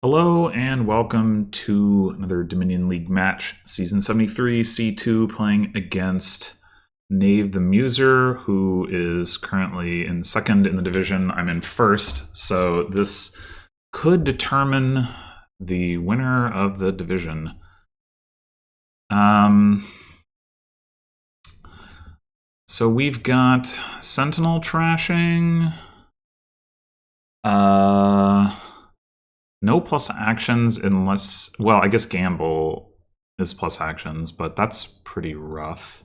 Hello and welcome to another Dominion League match, Season 73, C2, playing against Knave the Muser, who is currently in second in the division. I'm in first, so this could determine the winner of the division. So we've got Sentinel trashing. No plus actions unless, well, I guess Gamble is plus actions, but that's pretty rough.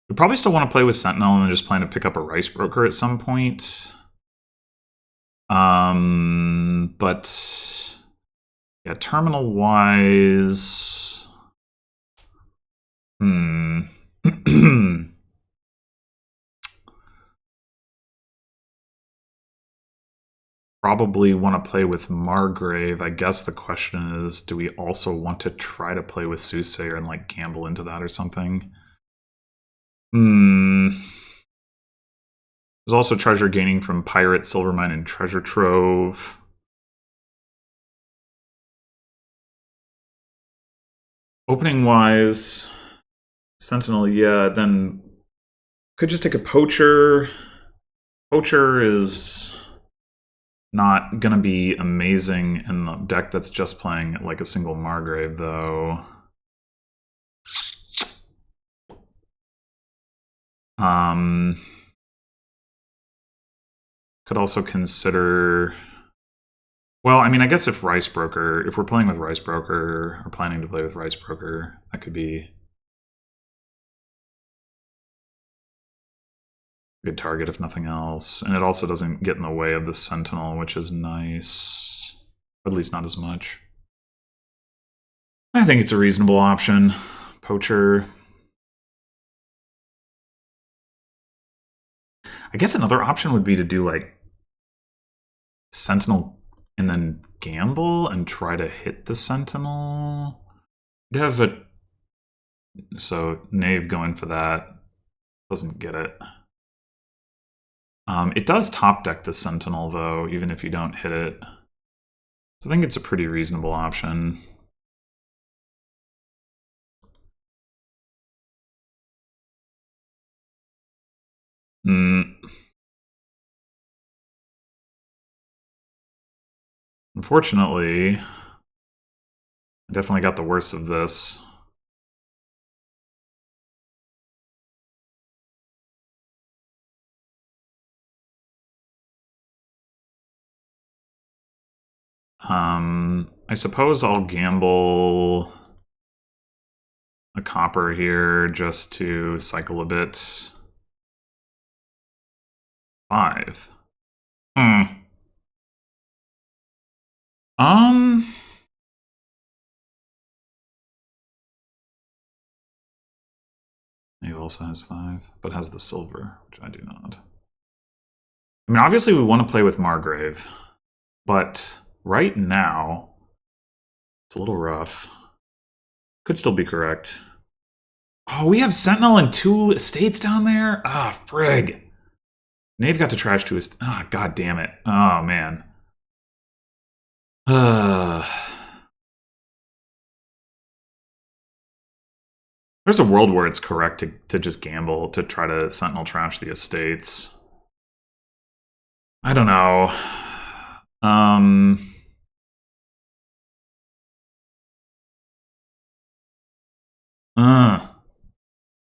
We probably still want to play with Sentinel and then just plan to pick up a Rice Broker at some point. But yeah, terminal-wise... probably want to play with Margrave. I guess the question is, do we also want to try to play with Soothsayer and like gamble into that or something? There's also treasure gaining from Pirate, Silvermine, and Treasure Trove. Opening-wise, Sentinel, yeah, then could just take a Poacher. Poacher is not gonna be amazing in the deck that's just playing like a single Margrave, though. Could also consider... Well, I mean, I guess if we're playing with Rice Broker, or planning to play with Rice Broker, that could be a good target if nothing else. And it also doesn't get in the way of the Sentinel, which is nice. At least not as much. I think it's a reasonable option. Poacher. I guess another option would be to do like Sentinel and then gamble and try to hit the Sentinel. You'd have a... So Knave going for that. Doesn't get it. It does top deck the Sentinel, though, even if you don't hit it. So I think it's a pretty reasonable option. Unfortunately, I definitely got the worst of this. I suppose I'll gamble a copper here just to cycle a bit. 5. He also has 5, but has the silver, which I do not. I mean, obviously we want to play with Margrave, but right now it's a little rough. Could still be correct. Oh, we have Sentinel and 2 estates down there? Ah, frig. Knave got to trash 2 estates. Ah, god damn it. Oh, man. There's a world where it's correct to just gamble, to try to Sentinel trash the estates. I don't know.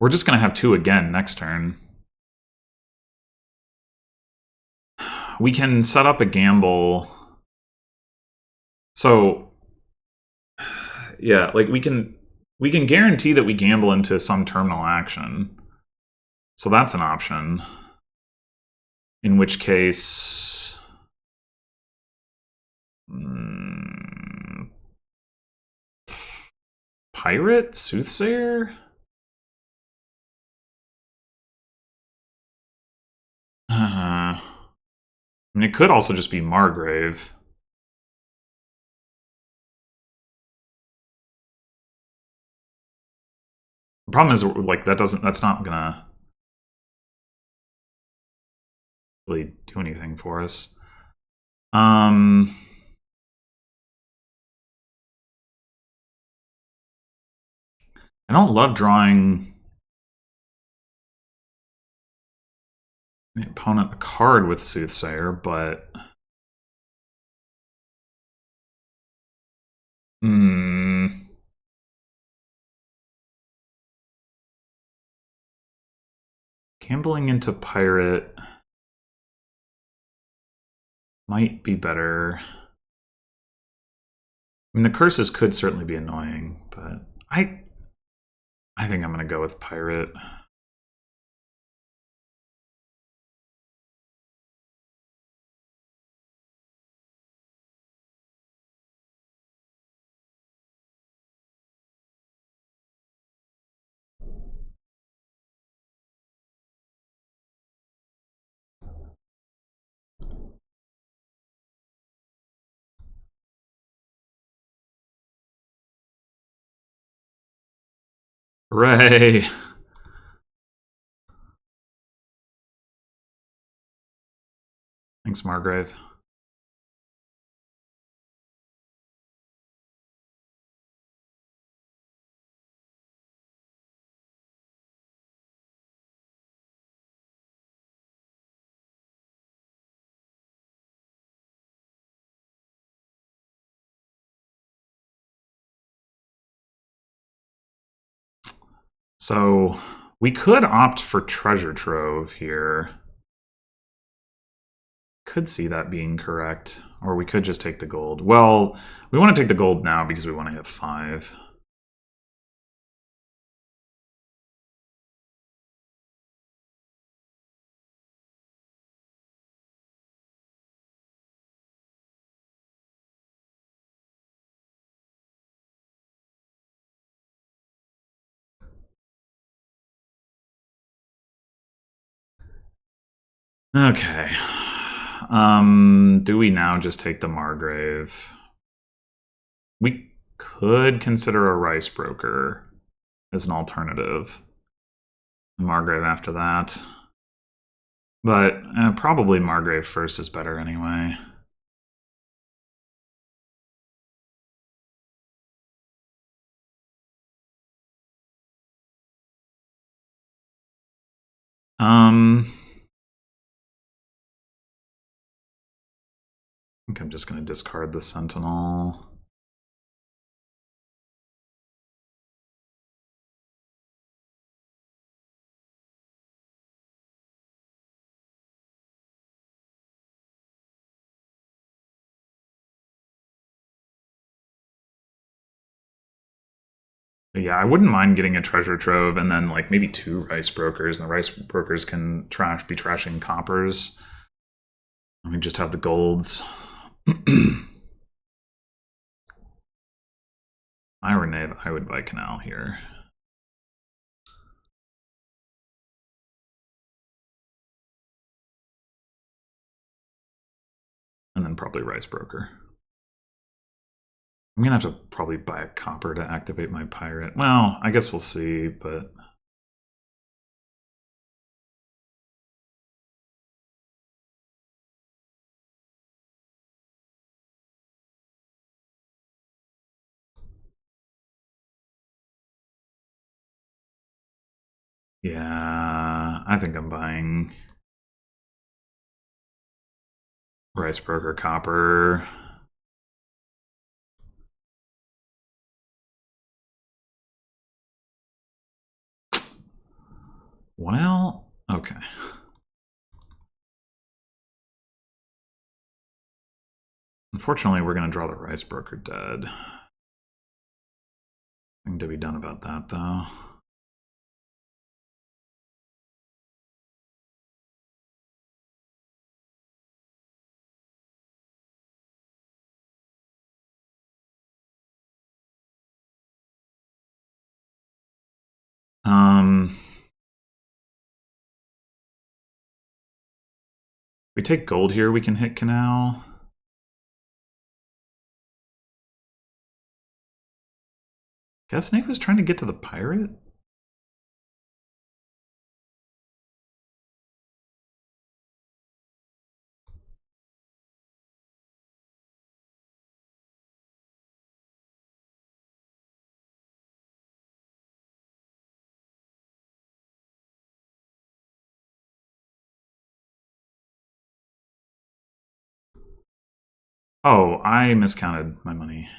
We're just gonna have 2 again next turn. We can set up a gamble. So, yeah, like we can guarantee that we gamble into some terminal action. So that's an option. In which case... Pirate? Soothsayer? I mean, it could also just be Margrave. The problem is, like, that's not gonna really do anything for us. I don't love drawing the opponent a card with Soothsayer, but gambling into pirate might be better. I mean, the curses could certainly be annoying, but I think I'm going to go with pirate. Hooray! Thanks, Margrave. So we could opt for treasure trove here. Could see that being correct, or we could just take the gold. Well, we want to take the gold now because we want to hit 5. Okay. Do we now just take the Margrave? We could consider a Rice Broker as an alternative. Margrave after that. But probably Margrave first is better anyway. I think I'm just going to discard the Sentinel. But yeah, I wouldn't mind getting a treasure trove and then like maybe 2 Rice Brokers, and the Rice Brokers can be trashing coppers. Let me just have the golds. I would buy Canal here. And then probably Rice Broker. I'm going to have to probably buy a copper to activate my pirate. Well, I guess we'll see, but... yeah, I think I'm buying Rice Broker copper. Well, okay. Unfortunately, we're going to draw the Rice Broker dead. Nothing to be done about that, though. We take gold here, we can hit Canal. Guess Snake was trying to get to the pirate? Oh, I miscounted my money.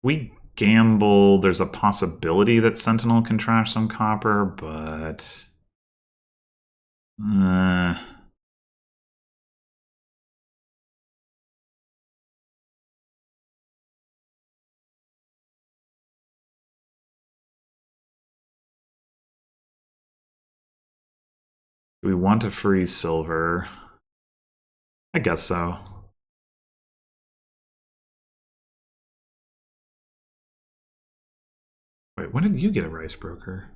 We gamble. There's a possibility that Sentinel can trash some copper, but do we want to freeze silver? I guess so. Wait, when did you get a rice broker?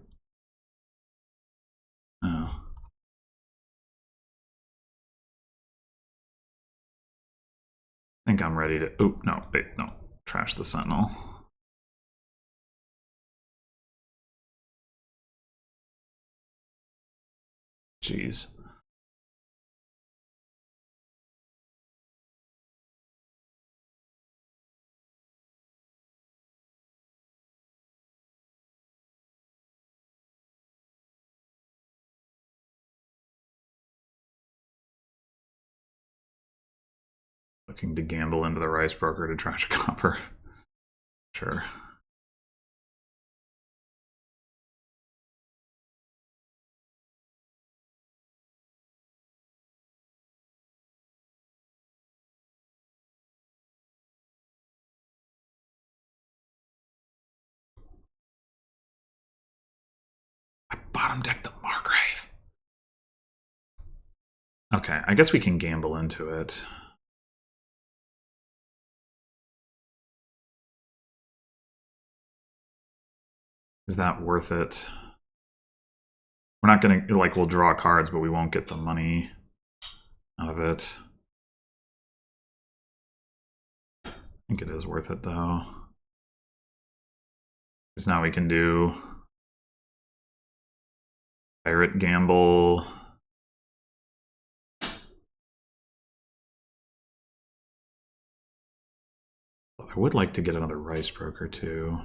Oh. I think I'm ready to... Oh, no, wait, no. Trash the Sentinel. Jeez. Looking to gamble into the rice broker to trash a copper. Sure. I bottom decked the Margrave. Okay, I guess we can gamble into it. Is that worth it? We're not gonna, like, we'll draw cards, but we won't get the money out of it. I think it is worth it, though. Because now we can do Pirate Gamble. I would like to get another Rice Broker, too.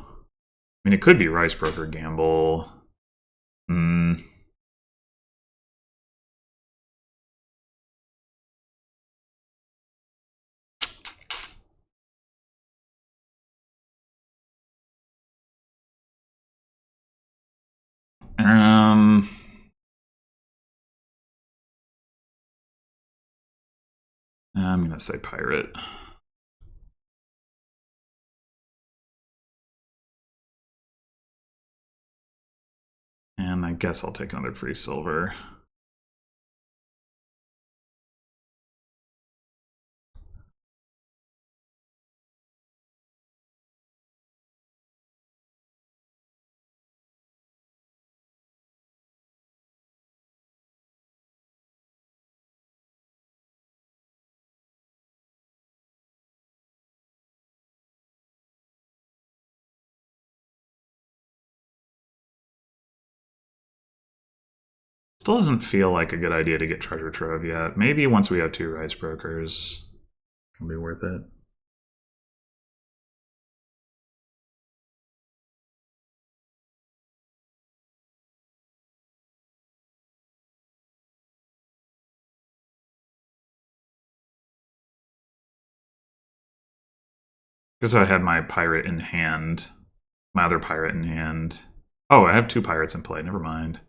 I mean, it could be Rice Broker Gamble. I'm gonna say Pirate. And I guess I'll take another free silver. Still doesn't feel like a good idea to get Treasure Trove yet. Maybe once we have 2 Rice Brokers, it'll be worth it. Because I had my pirate in hand, my other pirate in hand. Oh, I have 2 pirates in play, never mind.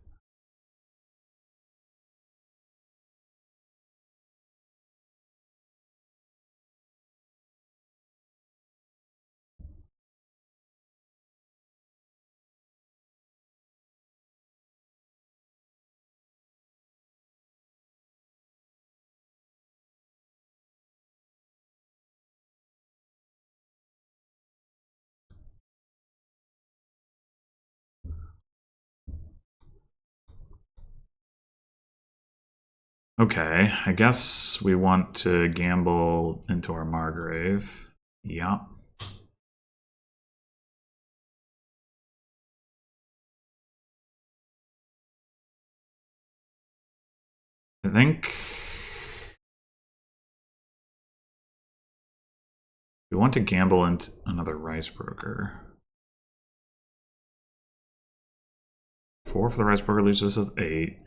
Okay, I guess we want to gamble into our Margrave. Yeah. I think we want to gamble into another Rice Broker. 4 for the Rice Broker leaves us with 8.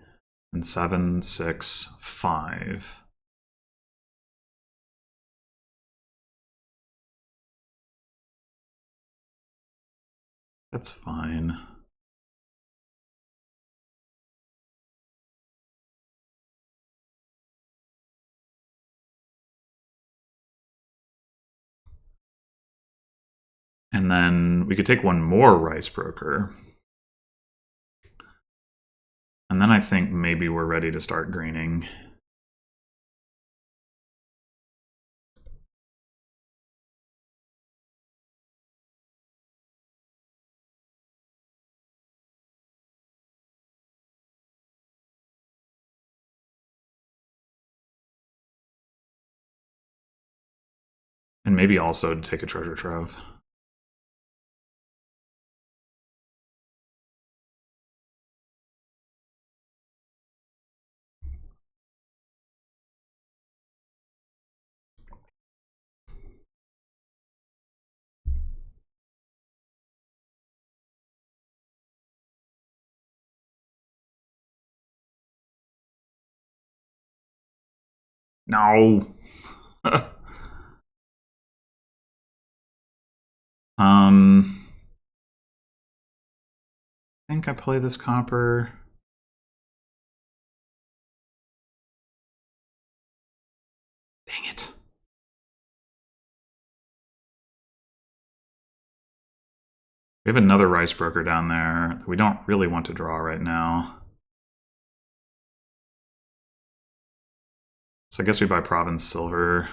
And 7, 6, 5. That's fine. And then we could take one more Rice Broker. And then I think maybe we're ready to start greening. And maybe also to take a treasure trove. No. I think I play this copper. Dang it. We have another Rice Broker down there that we don't really want to draw right now. So I guess we buy Province Silver.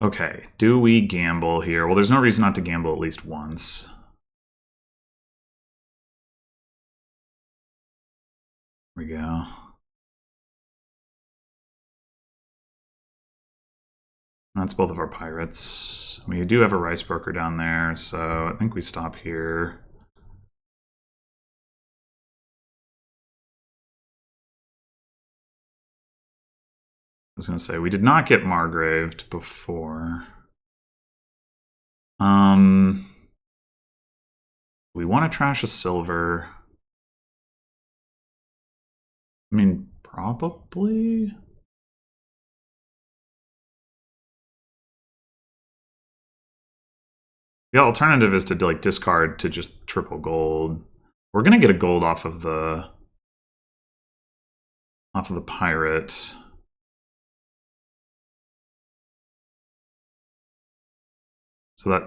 Okay, do we gamble here? Well, there's no reason not to gamble at least once. There we go. That's both of our pirates. We do have a Rice Broker down there, so I think we stop here. I was going to say, we did not get Margraved before. We want to trash a silver. I mean, probably. The alternative is to like discard to just triple gold. We're gonna get a gold off of the pirate. So that,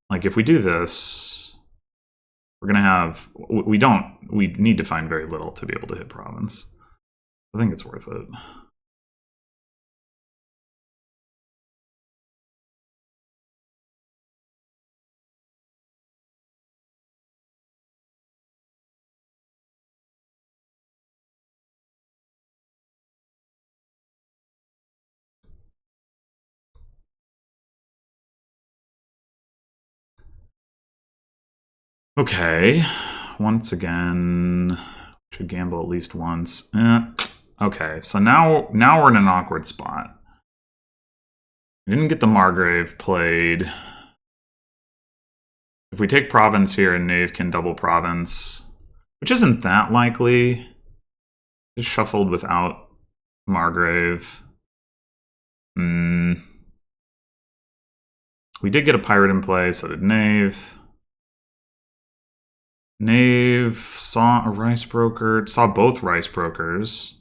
like, if we do this, we're gonna have, we need to find very little to be able to hit province. I think it's worth it. Okay, once again, should gamble at least once. Okay, so now we're in an awkward spot. We didn't get the Margrave played. If we take province here and knave can double province, which isn't that likely. Just shuffled without Margrave. We did get a pirate in play, so did knave. Knave saw a Rice Broker, saw both Rice Brokers.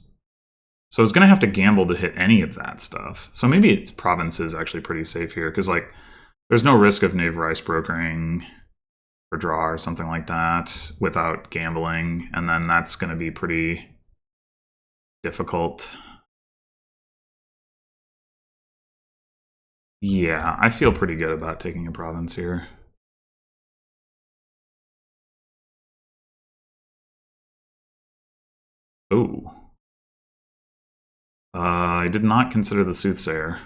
So it's going to have to gamble to hit any of that stuff. So maybe its province is actually pretty safe here, because like there's no risk of knave Rice Brokering for draw or something like that without gambling, and then that's going to be pretty difficult. Yeah, I feel pretty good about taking a province here. Oh. I did not consider the Soothsayer.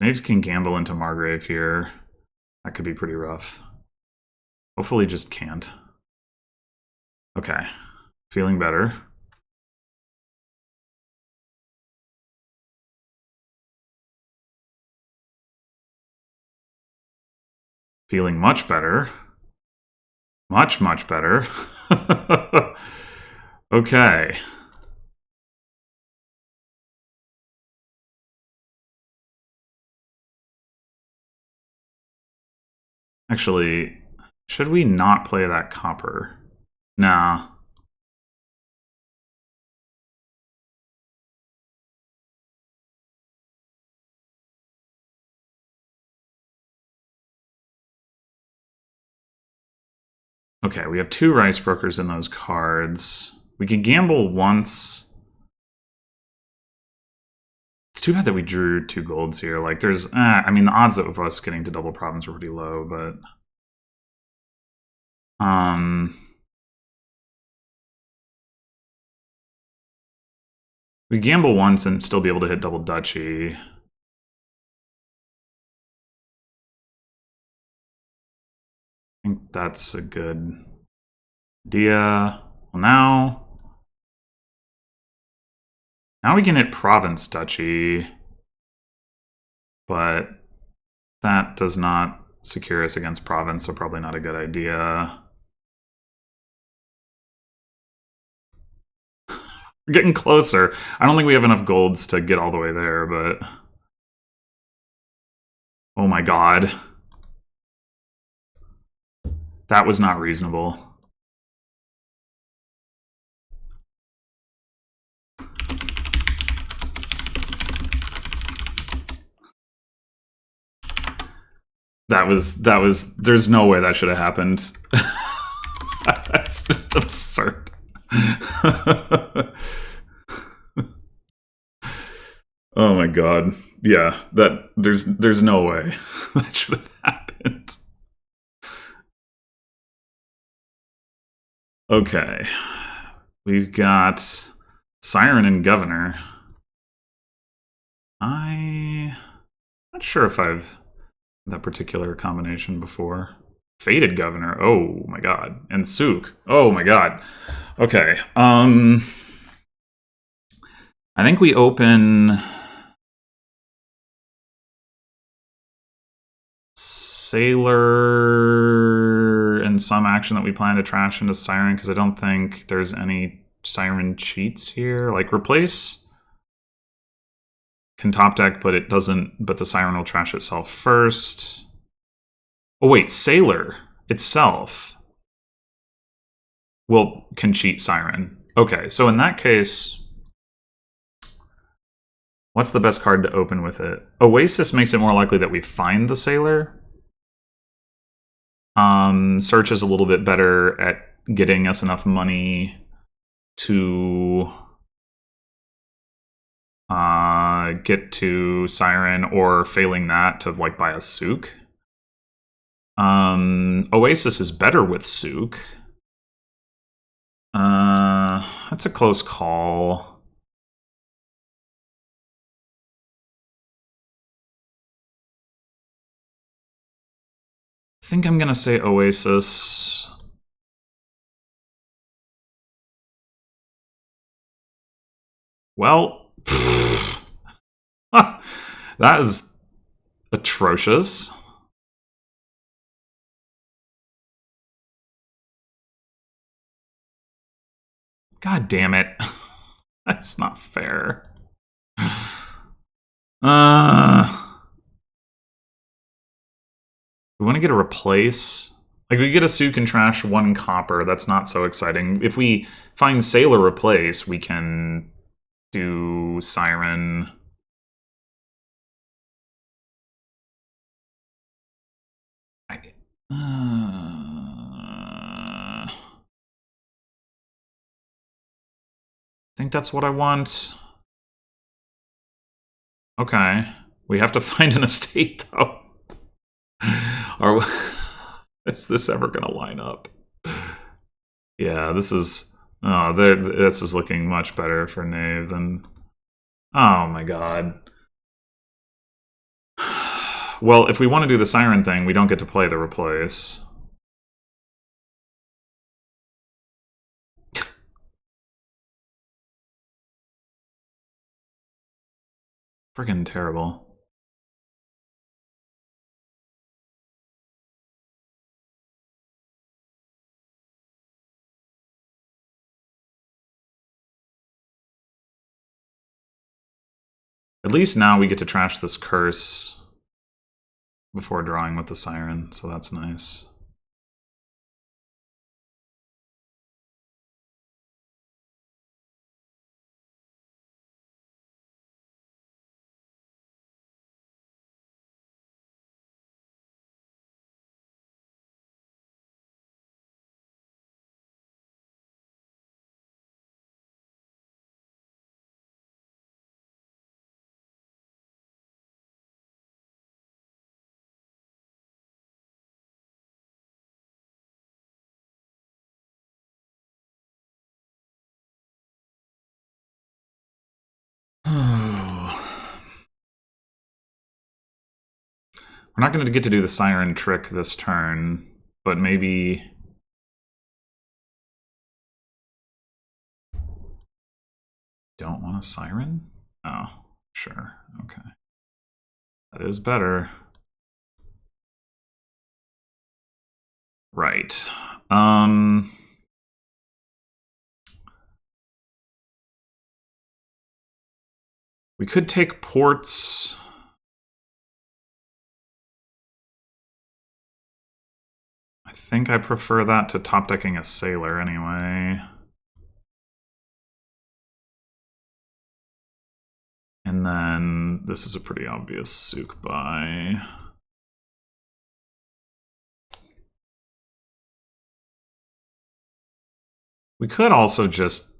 Knaves can gamble into Margrave here. That could be pretty rough. Hopefully just can't. Okay. Feeling better. Feeling much better. Much, much better. Okay. Actually, should we not play that copper? Nah. Okay, we have 2 rice brokers in those cards. We could gamble once. It's too bad that we drew 2 golds here. Like, there's... I mean, the odds of us getting to double problems are pretty low, but... We gamble once and still be able to hit double duchy. I think that's a good idea. Well, now we can hit province duchy, but that does not secure us against province, so probably not a good idea. We're getting closer. I don't think we have enough golds to get all the way there, but... Oh my god. That was not reasonable. That was, there's no way that should have happened. That's just absurd. Oh my god. Yeah, there's no way that should have happened. Okay. We've got Siren and Governor. I'm not sure if I've that particular combination before. Fated Governor. Oh my god. And Sook. Oh my god. Okay. I think we open Sailor and some action that we plan to trash into Siren, because I don't think there's any Siren cheats here. Like, replace can top deck, but it doesn't, but the Siren will trash itself first. Oh wait, Sailor itself can cheat Siren. Okay, so in that case, what's the best card to open with it? Oasis makes it more likely that we find the Sailor. Search is a little bit better at getting us enough money to get to Siren, or failing that to like buy a Sook. Oasis is better with Sook. That's a close call. I think I'm gonna say Oasis. Well, that is atrocious. God damn it. That's not fair. We want to get a replace. Like, we get a Sook and trash 1 copper. That's not so exciting. If we find Sailor replace, we can do Siren. I think that's what I want. Okay. We have to find an estate, though. Is this ever going to line up? Yeah, this is... Oh, this is looking much better for Knave than... Oh my god. Well, if we want to do the Siren thing, we don't get to play the replace. Friggin' terrible. At least now we get to trash this curse before drawing with the Siren, so that's nice. We're not going to get to do the Siren trick this turn, but maybe... Don't want a Siren? Oh, sure, okay. That is better. Right. We could take ports... I think I prefer that to top decking a Sailor anyway. And then this is a pretty obvious Sook buy. We could also just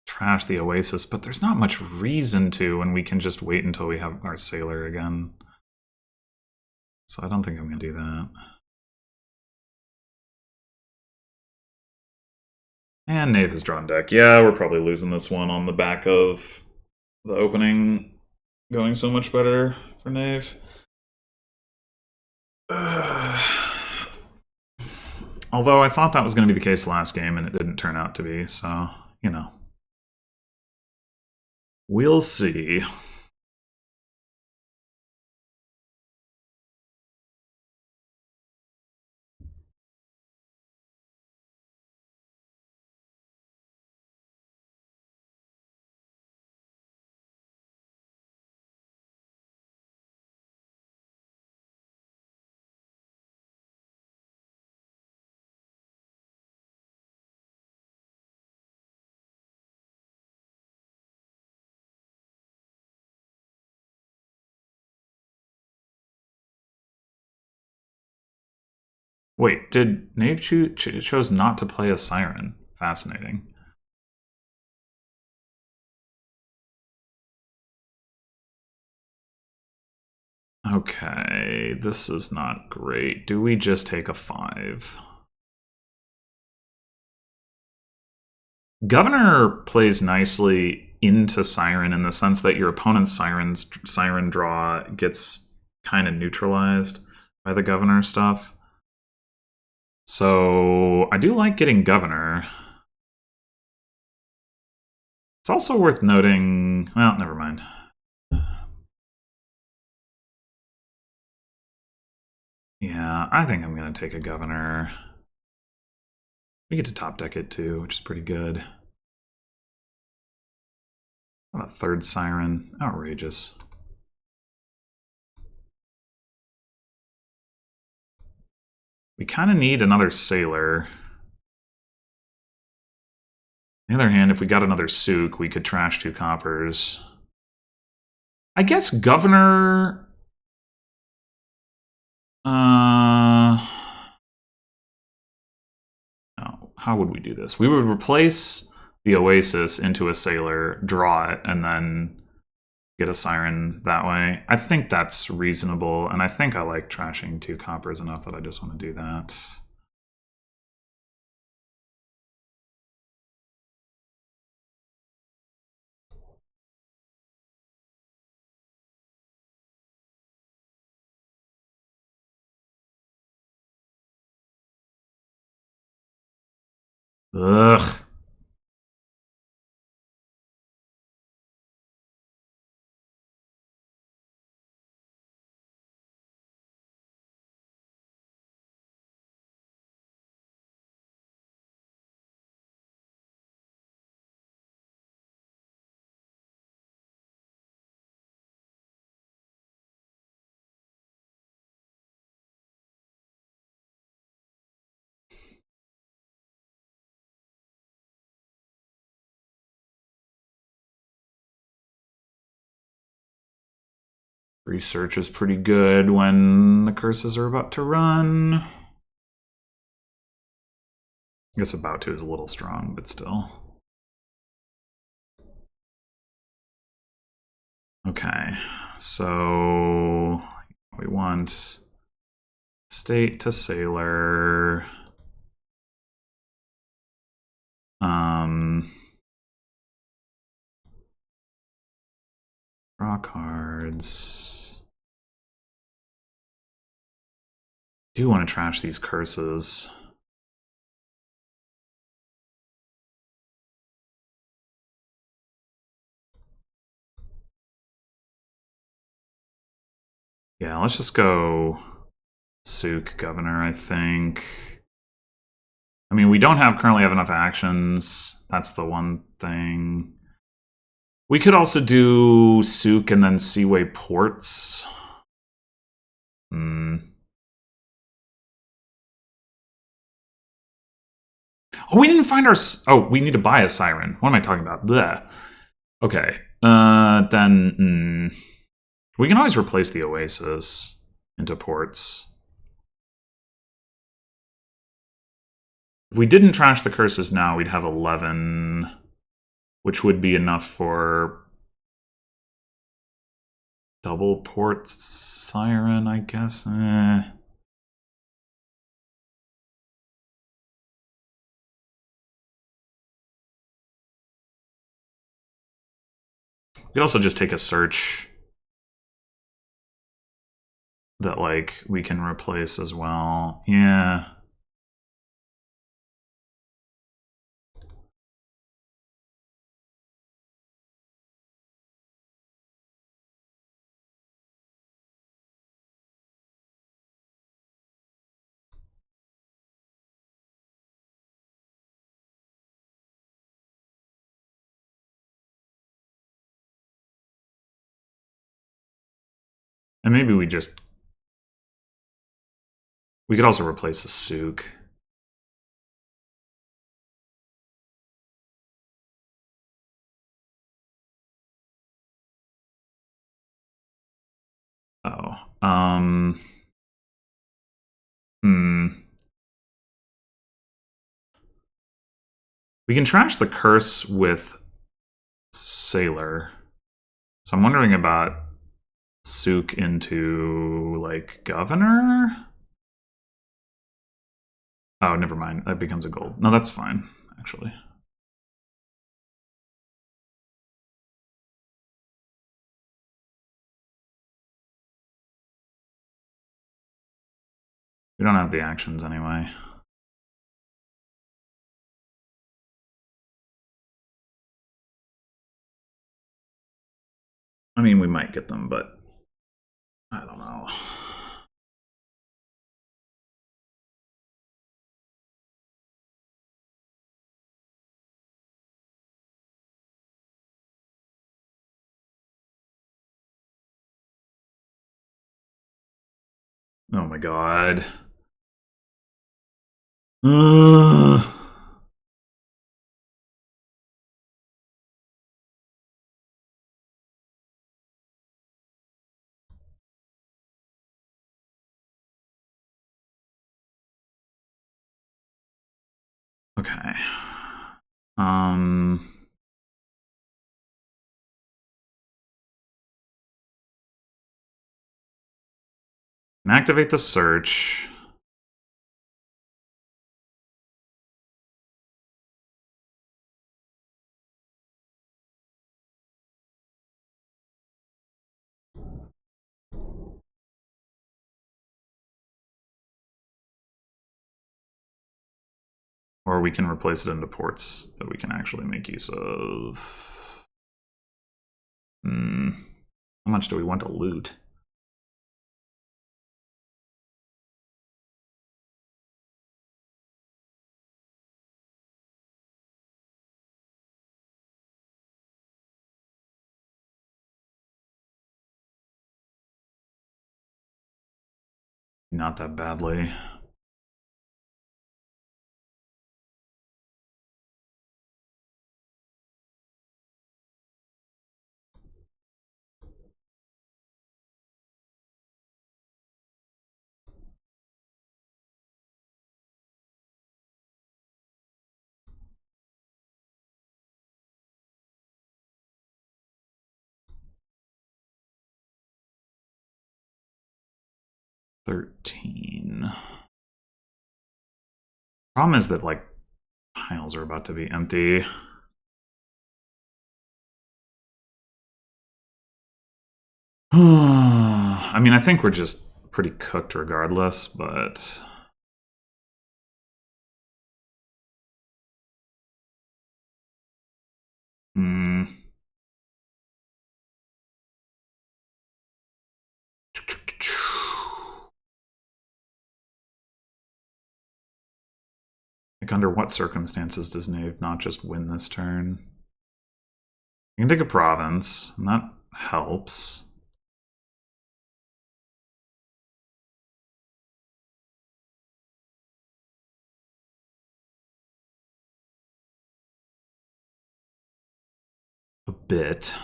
trash the Oasis, but there's not much reason to when we can just wait until we have our Sailor again. So I don't think I'm going to do that. And Knave has drawn deck. Yeah, we're probably losing this one on the back of the opening going so much better for Knave. Although I thought that was going to be the case last game, and it didn't turn out to be, so, you know. We'll see. Wait, did Knave chose not to play a Siren? Fascinating. Okay, this is not great. Do we just take a 5? Governor plays nicely into Siren in the sense that your opponent's Siren draw gets kind of neutralized by the Governor stuff. So I do like getting Governor. It's also worth noting... Well, never mind. Yeah, I think I'm going to take a Governor. We get to top deck it too, which is pretty good. What a third Siren. Outrageous. We kind of need another Sailor. On the other hand, if we got another Sook, we could trash 2 coppers. I guess Governor... No, how would we do this? We would replace the Oasis into a Sailor, draw it, and then get a Siren that way. I think that's reasonable, and I think I like trashing 2 coppers enough that I just want to do that. Ugh. Research is pretty good when the curses are about to run. I guess about to is a little strong, but still. Okay, so we want state to sailor. Draw cards. Do want to trash these curses. Yeah, let's just go Sook Governor, I think. I mean, we don't currently have enough actions. That's the one thing. We could also do Sook and then Seaway Ports. Oh, we didn't find our... Oh, we need to buy a Siren. What am I talking about? Bleh. Okay. Then... We can always replace the Oasis into ports. If we didn't trash the curses now, we'd have 11, which would be enough for double port Siren, I guess. We could also just take a search that, like, we can replace as well. Yeah. And maybe we just... We could also replace the Sook. Oh. We can trash the curse with Sailor. So I'm wondering about Sook into, like, Governor? Oh, never mind. That becomes a gold. No, that's fine, actually. We don't have the actions anyway. I mean, we might get them, but I don't know. Oh my god. Ugh. Okay. And activate the search. Or we can replace it into ports that we can actually make use of. How much do we want to loot? Not that badly. $13. Problem is that, like, piles are about to be empty. I mean, I think we're just pretty cooked regardless, but... Like, under what circumstances does Knave not just win this turn? You can take a province, and that helps. A bit.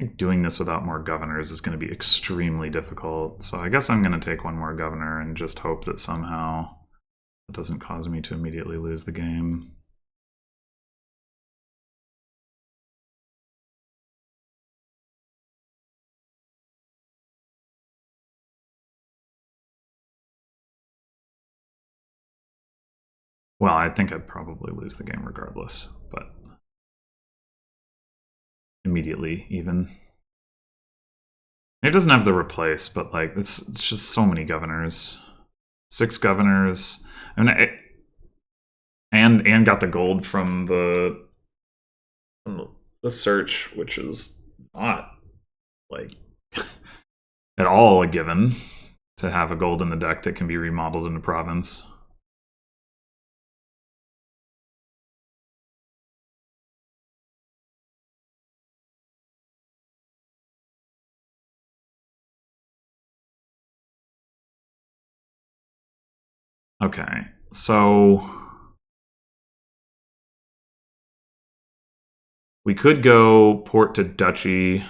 I think doing this without more governors is going to be extremely difficult, so I guess I'm going to take one more governor and just hope that somehow it doesn't cause me to immediately lose the game. Well, I think I'd probably lose the game regardless, but immediately even. It doesn't have the replace, but like it's just so many governors. 6 governors. I mean, and got the gold from the search, which is not like at all a given to have a gold in the deck that can be remodeled into province. Okay, so we could go port to duchy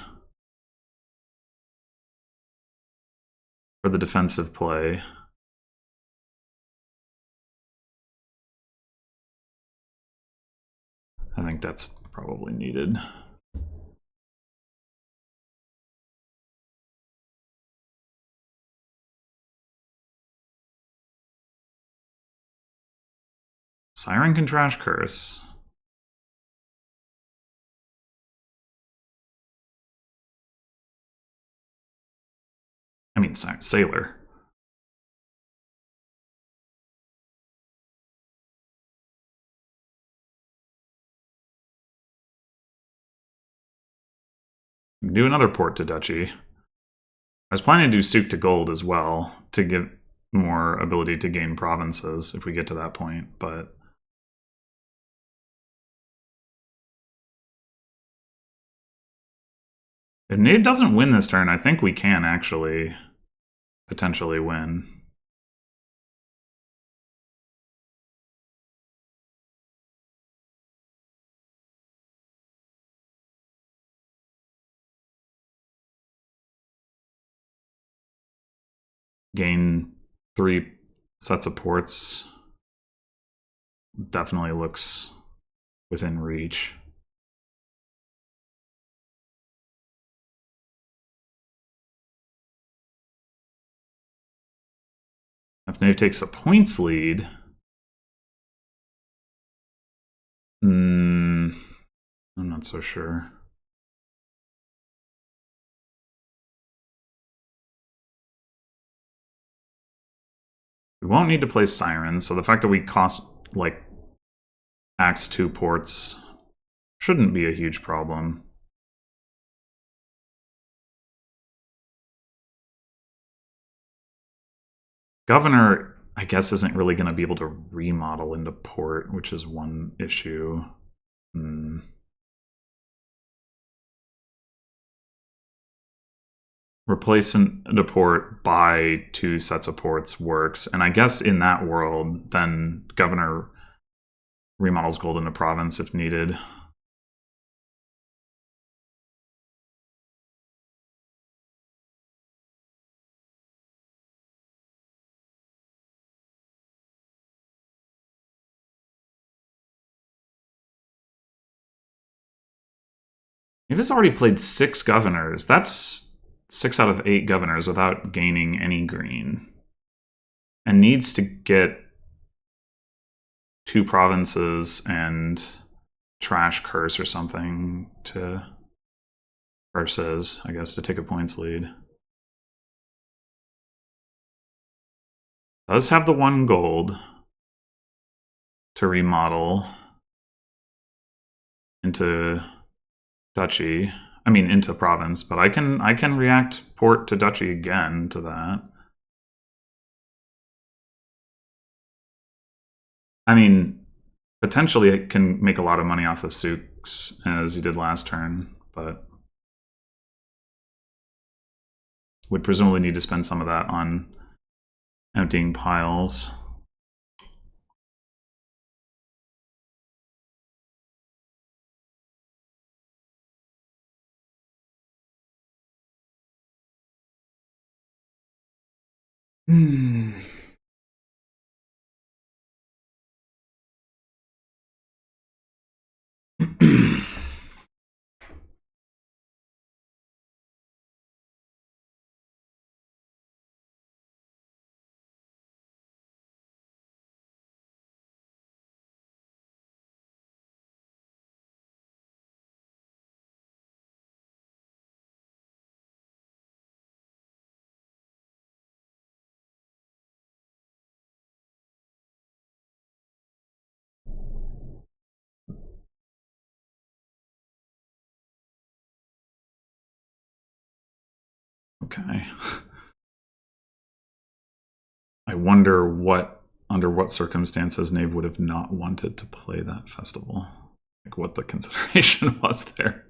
for the defensive play. I think that's probably needed. Siren can trash curse. I mean, sailor. We can do another port to duchy. I was planning to do Souk to gold as well to give more ability to gain provinces if we get to that point, but if Knave doesn't win this turn, I think we can actually potentially win. Gain 3 sets of ports. Definitely looks within reach. If Knave takes a points lead, I'm not so sure. We won't need to play Sirens, so the fact that we cost, like, Axe 2 ports shouldn't be a huge problem. Governor, I guess, isn't really going to be able to remodel into port, which is one issue. Replacing the port by 2 sets of ports works, and I guess in that world, then Governor remodels gold into province if needed. Neva's already played 6 governors. That's 6 out of 8 governors without gaining any green. And needs to get 2 provinces and trash curse or something to versus, I guess, to take a points lead. Does have the 1 gold to remodel into duchy. I mean, into province, but I can react port to duchy again to that. I mean, potentially it can make a lot of money off of Sooks, as he did last turn, but would presumably need to spend some of that on emptying piles. Okay. I wonder under what circumstances Nave would have not wanted to play that festival. Like what the consideration was there.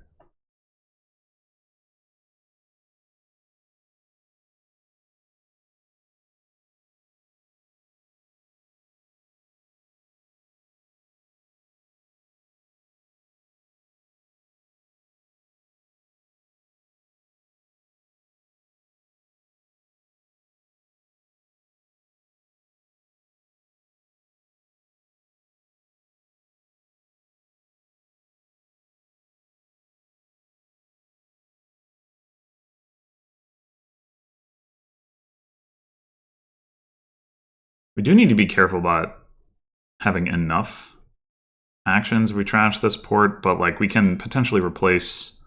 We do need to be careful about having enough actions. We trash this port, but like we can potentially replace.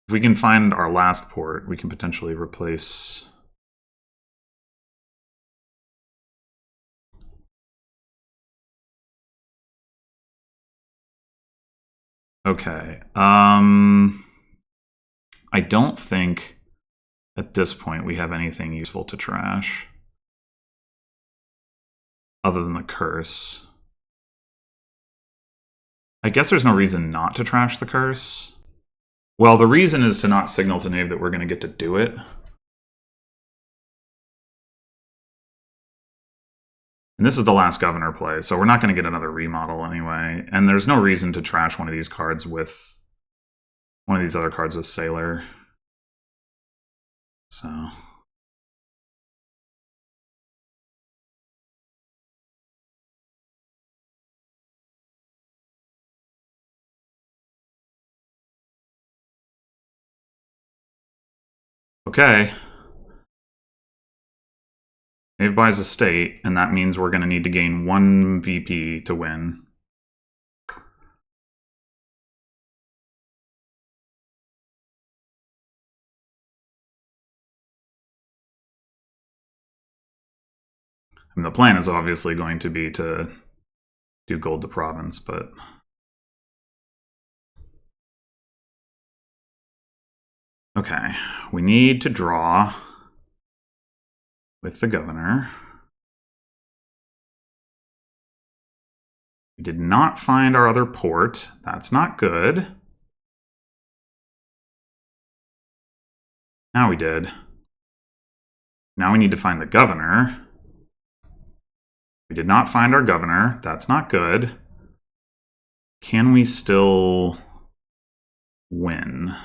If we can find our last port, we can potentially replace. Okay. I don't think at this point we have anything useful to trash other than the curse. I guess there's no reason not to trash the curse. Well, the reason is to not signal to Knave that we're going to get to do it. And this is the last governor play, so we're not going to get another remodel anyway. And there's no reason to trash one of these cards with one of these other cards with Sailor. So okay. Knave buys a state, and that means we're going to need to gain 1 VP to win. And the plan is obviously going to be to do gold to province, but... Okay, we need to draw with the governor. We did not find our other port. That's not good. Now we did. Now we need to find the governor. We did not find our governor. That's not good. Can we still win?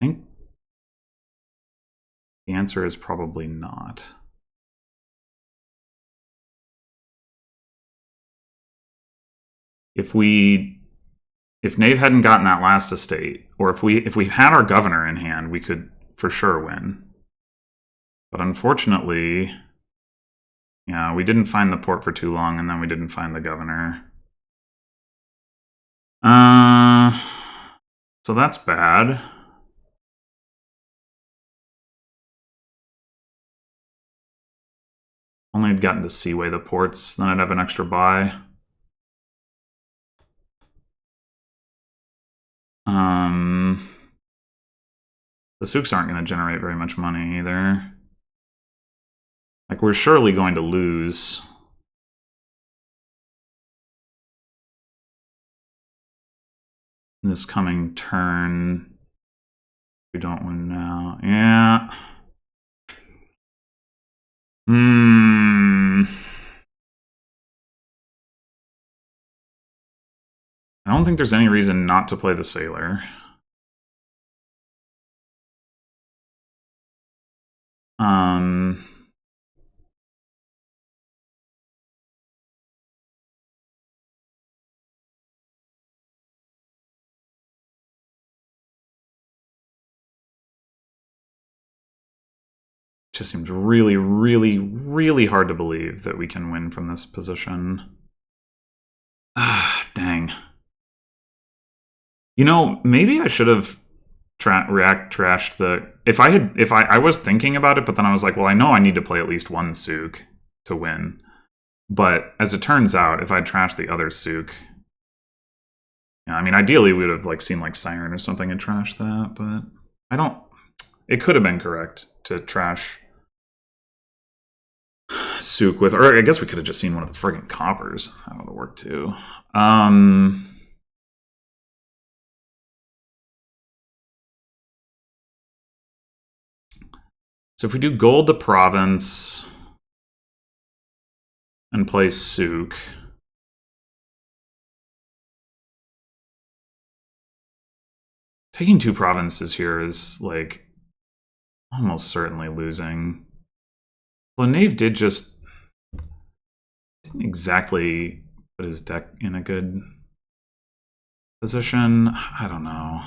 I think the answer is probably not. If Knave hadn't gotten that last estate, or if we had our governor in hand, we could for sure win. But unfortunately, yeah, we didn't find the port for too long, and then we didn't find the governor. So that's bad. Only had gotten to Seaway the ports, then I'd have an extra buy. The Sooks aren't going to generate very much money either. Like, we're surely going to lose. This coming turn. We don't win now. Yeah. I don't think there's any reason not to play the Sailor. Just seems really, really, really hard to believe that we can win from this position. Ah, dang. You know, maybe I should have trashed the... I was thinking about it, but then I was like, well, I know I need to play at least one Sook to win. But as it turns out, if I'd trashed the other Sook... Yeah, I mean, ideally we would have like seen like Siren or something and trashed that, but I don't... It could have been correct to trash Sook with... Or I guess we could have just seen one of the friggin' coppers. That would have worked too. So if we do gold to province and play Sook, taking 2 provinces here is like almost certainly losing. Well, Knave didn't exactly put his deck in a good position. I don't know.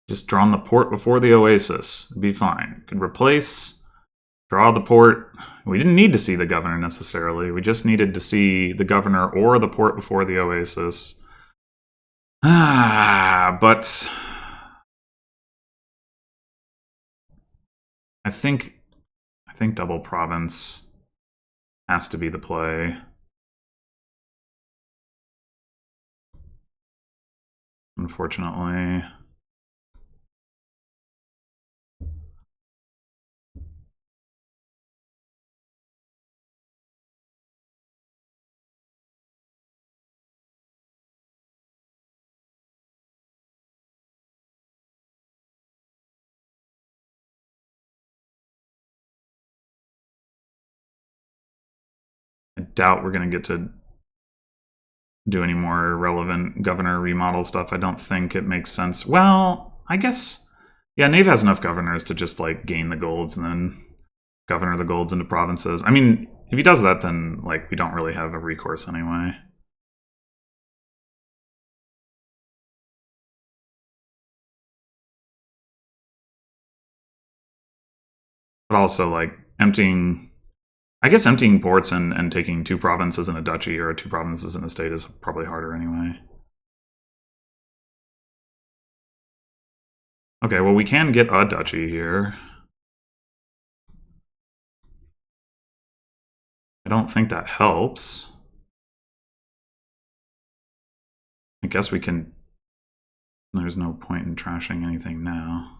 Just drawn the port before the Oasis. It'd be fine. Could replace, draw the port. We didn't need to see the governor necessarily. We just needed to see the governor or the port before the Oasis. But I think double province has to be the play. Unfortunately. I doubt we're going to get to do any more relevant governor remodel stuff. I don't think it makes sense. Well, I guess, yeah, Knave has enough governors to just like gain the golds and then governor the golds into provinces. I mean, if he does that, then like we don't really have a recourse anyway. But also, like, emptying... I guess emptying ports and taking 2 provinces and a duchy or 2 provinces and a state is probably harder anyway. Okay, well, we can get a duchy here. I don't think that helps. I guess we can... There's no point in trashing anything now.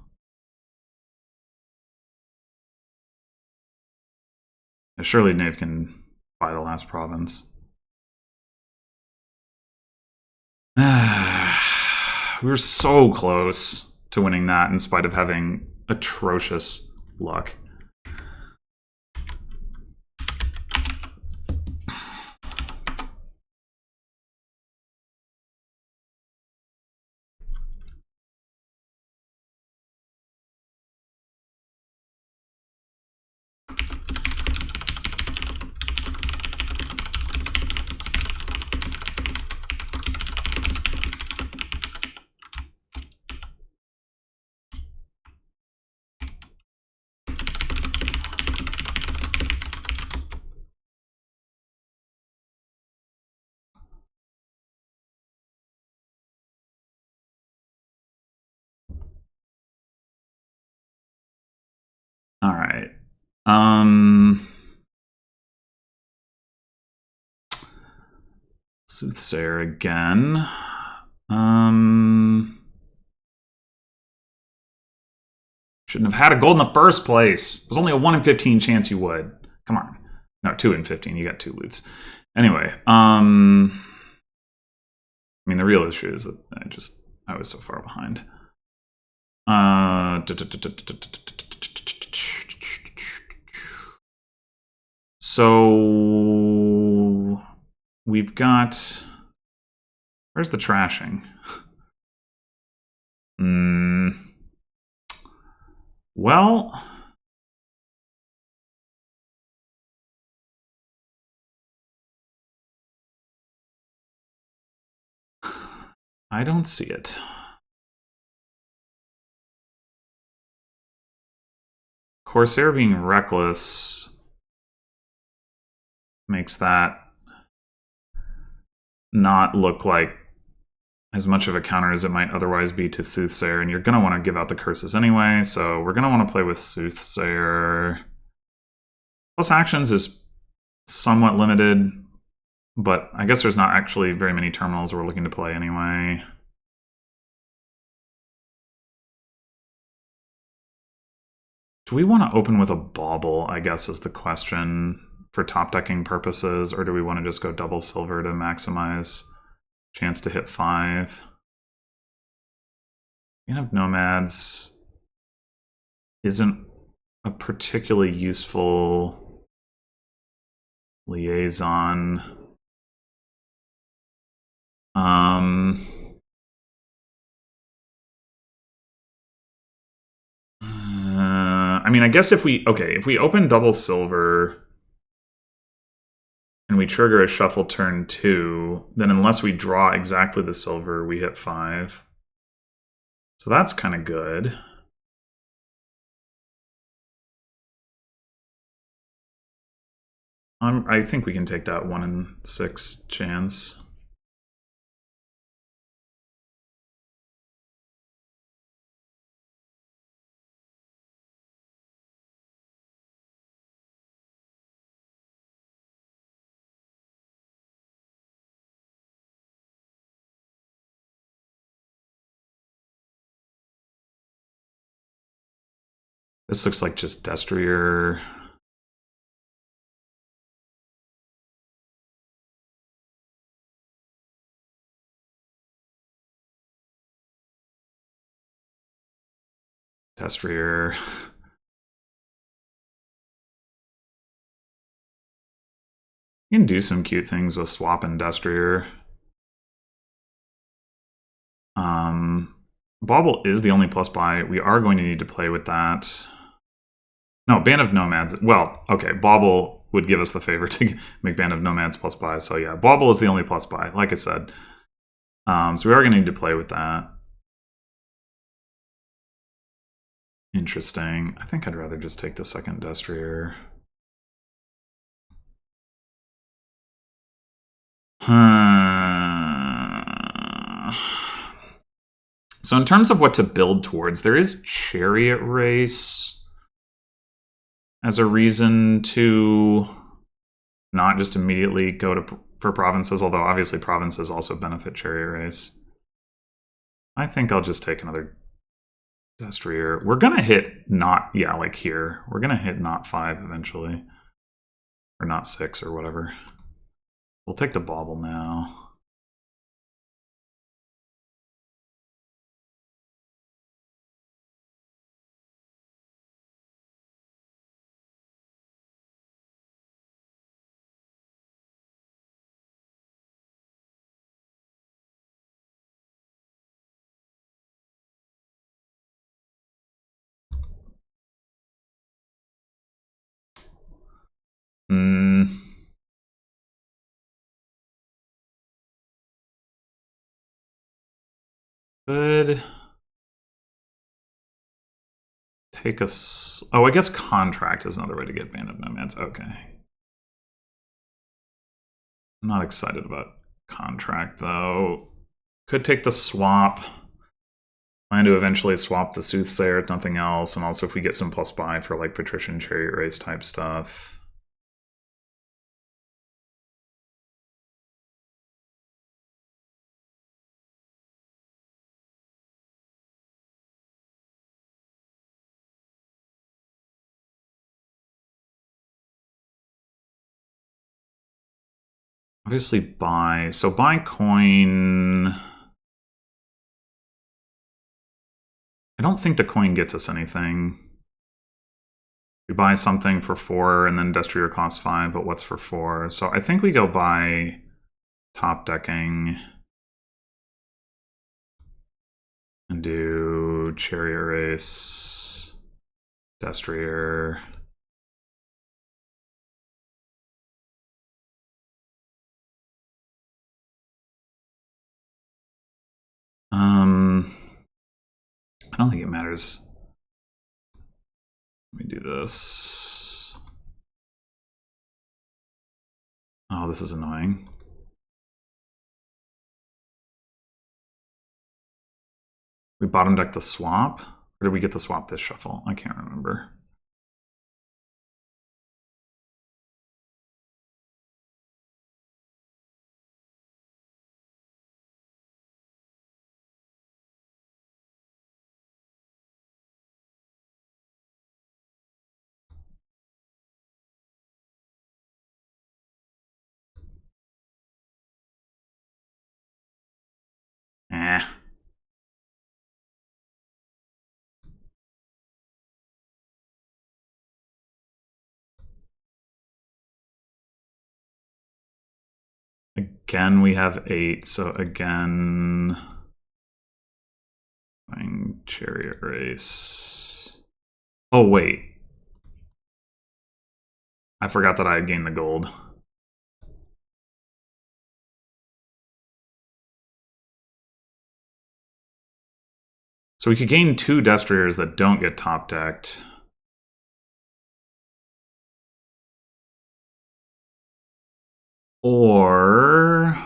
Surely Knave can buy the last province. We were so close to winning that in spite of having atrocious luck. All right. Soothsayer again. Shouldn't have had a gold in the first place. It was only a 1 in 15 chance you would. Come on. No, 2 in 15. You got 2 loots. Anyway, I mean, the real issue is that I was so far behind. So we've got... Where's the trashing? Well... I don't see it. Corsair being reckless makes that not look like as much of a counter as it might otherwise be to Soothsayer, and you're going to want to give out the curses anyway, so we're going to want to play with Soothsayer. Plus actions is somewhat limited, but I guess there's not actually very many terminals we're looking to play anyway. Do we want to open with a bauble, I guess, is the question for top decking purposes, or do we want to just go double silver to maximize chance to hit 5? You have nomads isn't a particularly useful liaison. I mean, I guess if we open double silver and we trigger a shuffle turn 2, then unless we draw exactly the silver, we hit 5. So that's kind of good. I think we can take that 1 in 6 chance. This looks like just Destrier. Destrier. You can do some cute things with swap and Destrier. Bauble is the only plus buy. We are going to need to play with that. No, Band of Nomads. Well, okay, Bauble would give us the favor to make Band of Nomads plus buy. So yeah, Bauble is the only plus buy, like I said. So we are going to need to play with that. Interesting. I think I'd rather just take the second Destrier. So in terms of what to build towards, there is Chariot Race as a reason to not just immediately go for provinces, although obviously provinces also benefit Chariot Race. I think I'll just take another Destrier. We're gonna hit not, yeah, like here. We're gonna hit not 5 eventually. Or not 6 or whatever. We'll take the bauble now. Could take us. Oh, I guess contract is another way to get Band of Nomads. Okay. I'm not excited about contract though. Could take the swap. Plan to eventually swap the Soothsayer if nothing else, and also if we get some plus buy for like Patrician Chariot Race type stuff. Obviously buy. So buy coin. I don't think the coin gets us anything. We buy something for 4 and then Destrier costs 5, but what's for 4? So I think we go buy top decking and do Chariot Race, Destrier. I don't think it matters. Let me do this. Oh, this is annoying. We bottom deck the swap? Or did we get the swap this shuffle? I can't remember. Eh. Again, we have 8, so again... Chariot Race. Oh, wait. I forgot that I had gained the gold. So we could gain 2 Destriers that don't get top decked. Or...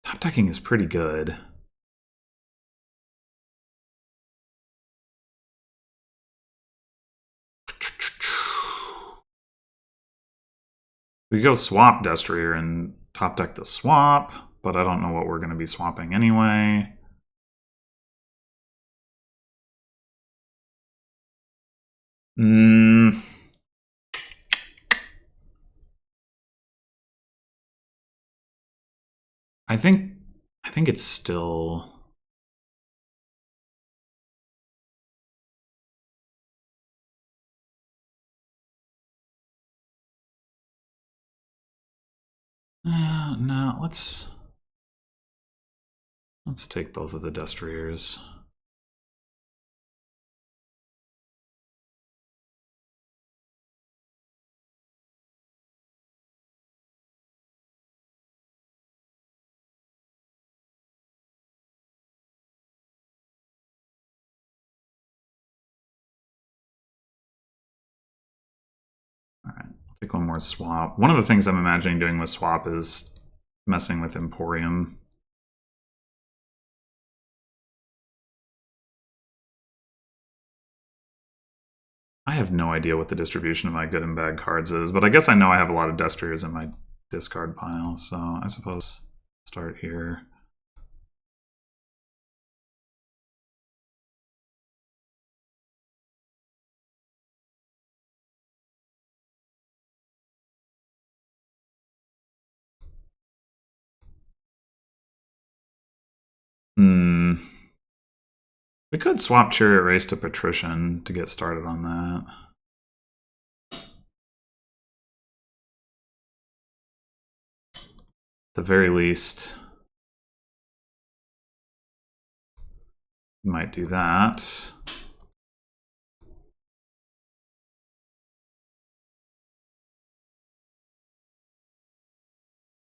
Top decking is pretty good. We go swap Destrier and top deck the swap, but I don't know what we're going to be swapping anyway. I think it's still... no, let's take both of the Destriers. Take one more swap. One of the things I'm imagining doing with swap is messing with Emporium. I have no idea what the distribution of my good and bad cards is, but I guess I know I have a lot of Destriers in my discard pile, so I suppose start here. We could swap Chariot Race to Patrician to get started on that. At the very least, we might do that.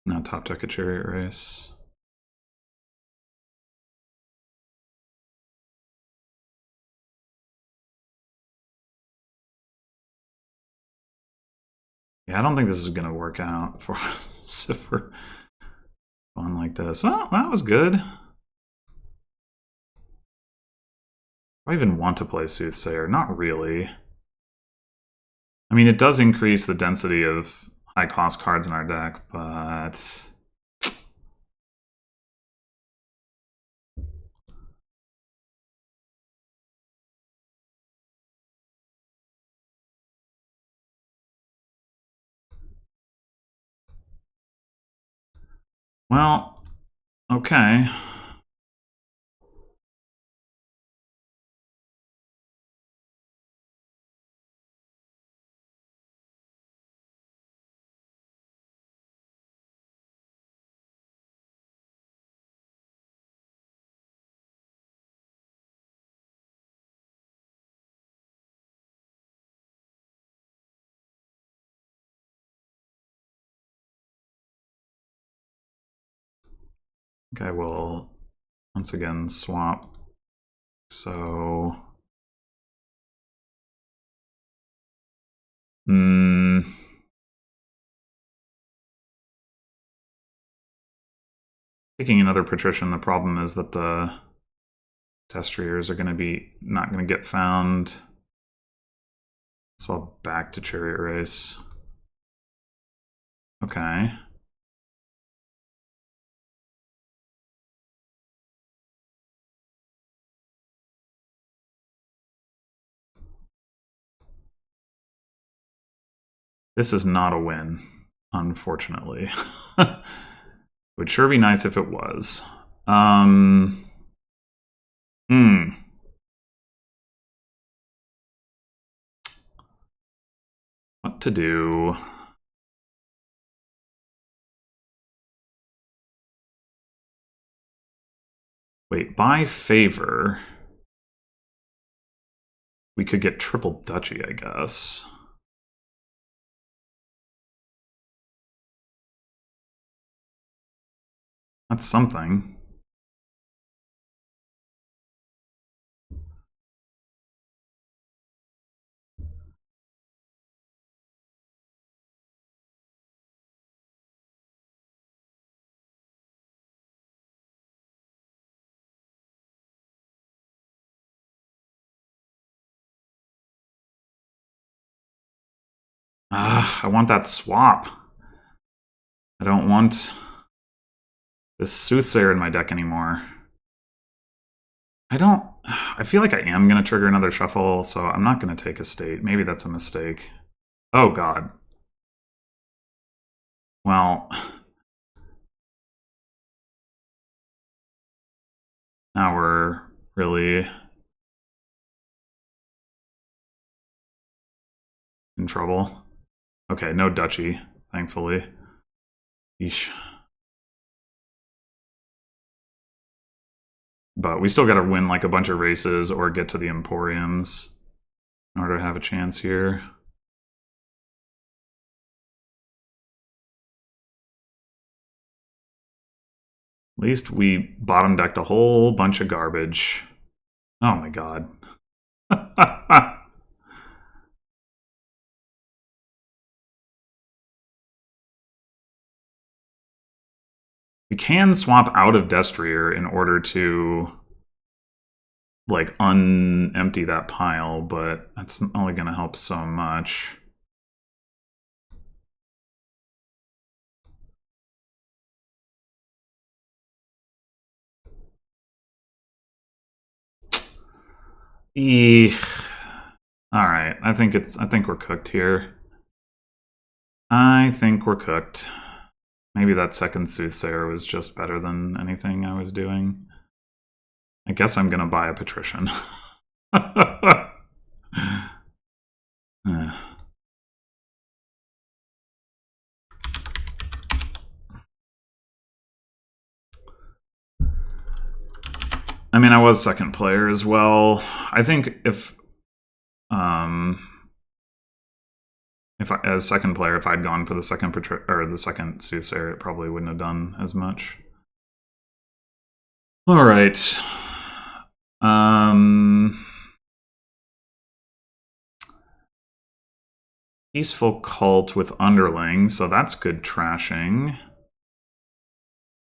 Now top deck a Chariot Race. Yeah, I don't think this is going to work out for us if we're fun like this. Well, that was good. Do I even want to play Soothsayer? Not really. I mean, it does increase the density of high-cost cards in our deck, but... Well, okay. Okay, we'll once again swap. So... Taking another Patrician, the problem is that the Destriers are going to be not going to get found. So I'll back to Chariot Race. Okay. This is not a win, unfortunately. Would sure be nice if it was. What to do? Wait, by favor, we could get triple duchy, I guess. That's something. I want that swap. I don't want this Soothsayer in my deck anymore. I feel like I am going to trigger another shuffle, so I'm not going to take a state. Maybe that's a mistake. Oh, God. Well, now we're really in trouble. Okay, no duchy, thankfully. Yeesh. But we still got to win like a bunch of races or get to the Emporiums in order to have a chance here. At least we bottom decked a whole bunch of garbage. Oh my god. We can swap out of Destrier in order to like unempty that pile, but that's only going to help so much. Eek. All right, I think we're cooked here. I think we're cooked. Maybe that second Soothsayer was just better than anything I was doing. I guess I'm gonna buy a Patrician. I mean, I was second player as well. I think if as second player, if I'd gone for the second the second Soothsayer, it probably wouldn't have done as much. All right. Peaceful Cult with Underling, so that's good trashing.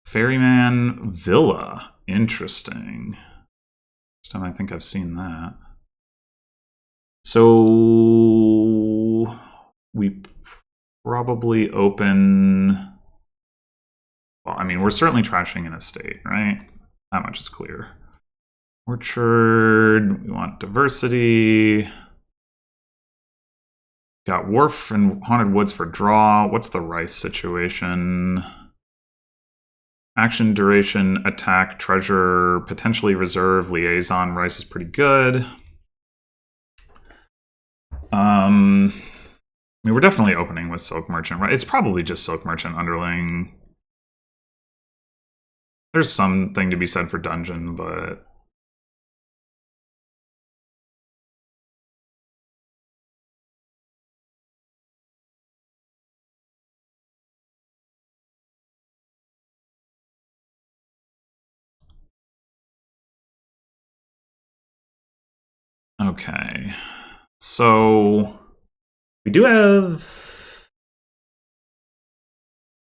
Ferryman Villa, interesting. First time I think I've seen that. So we probably open. Well, I mean, we're certainly trashing an estate, right? That much is clear. Orchard, we want diversity. Got Wharf and Haunted Woods for draw. What's the rice situation? Action duration, attack, treasure, potentially reserve, liaison. Rice is pretty good. I mean, we're definitely opening with Silk Merchant, right? It's probably just Silk Merchant Underling. There's something to be said for Dungeon, but... Okay. So... we do have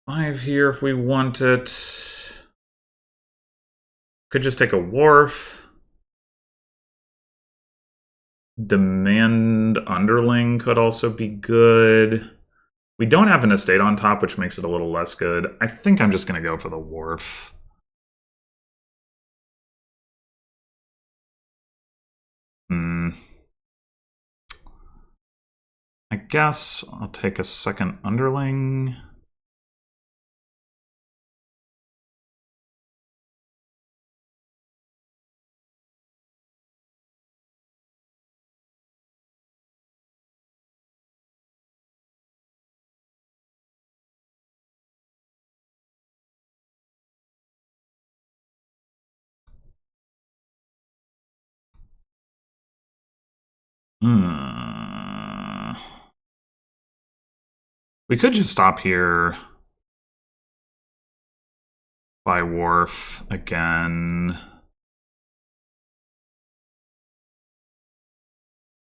5 here if we want it. Could just take a Wharf. Demand Underling could also be good. We don't have an estate on top, which makes it a little less good. I think I'm just going to go for the Wharf. I guess I'll take a second Underling. We could just stop here. Buy Wharf again.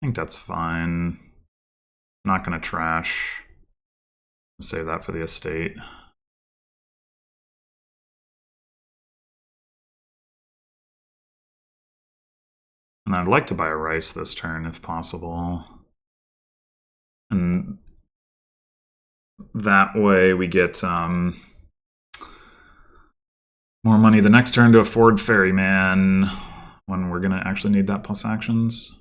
I think that's fine. Not going to trash. Save that for the estate. And I'd like to buy a rice this turn if possible. And that way we get more money the next turn to afford Ferryman when we're going to actually need that plus actions.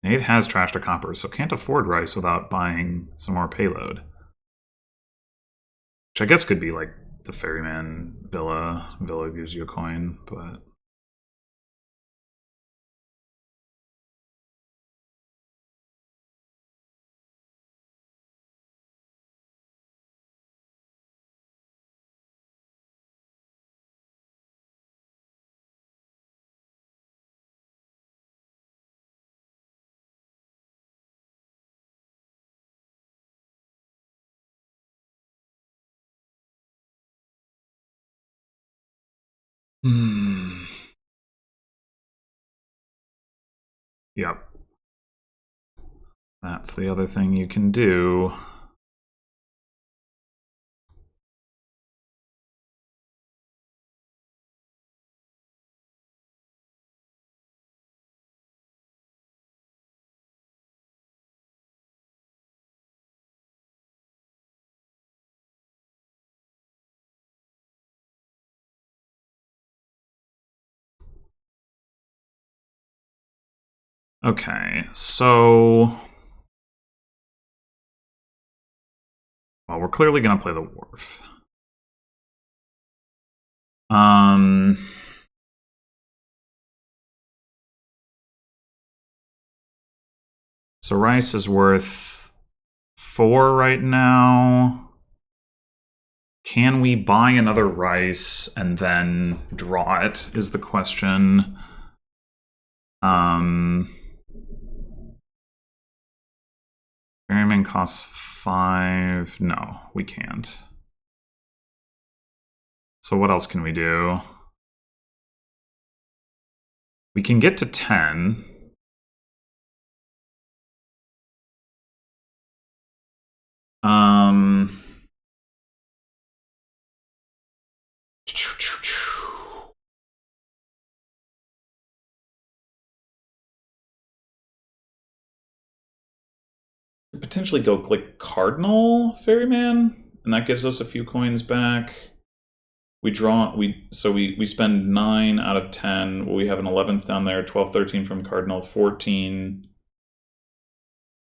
Knave has trashed a copper, so can't afford rice without buying some more payload. Which I guess could be like the Ferryman Villa. Villa gives you a coin, but... Yep. That's the other thing you can do. Okay, so... Well, we're clearly going to play the Wharf. So rice is worth 4 right now. Can we buy another rice and then draw it, is the question. Ferryman costs 5. No, we can't. So what else can we do? We can get to 10. Potentially go click Cardinal Ferryman, and that gives us a few coins back. We draw, we spend 9 out of 10. We have an 11th down there, 12, 13 from Cardinal, 14.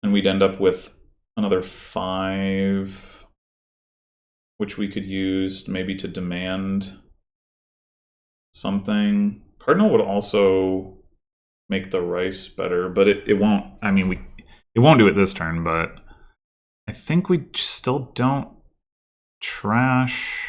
And we'd end up with another 5, which we could use maybe to demand something. Cardinal would also make the rice better, but it won't. I mean, it won't do it this turn, but I think we still don't trash.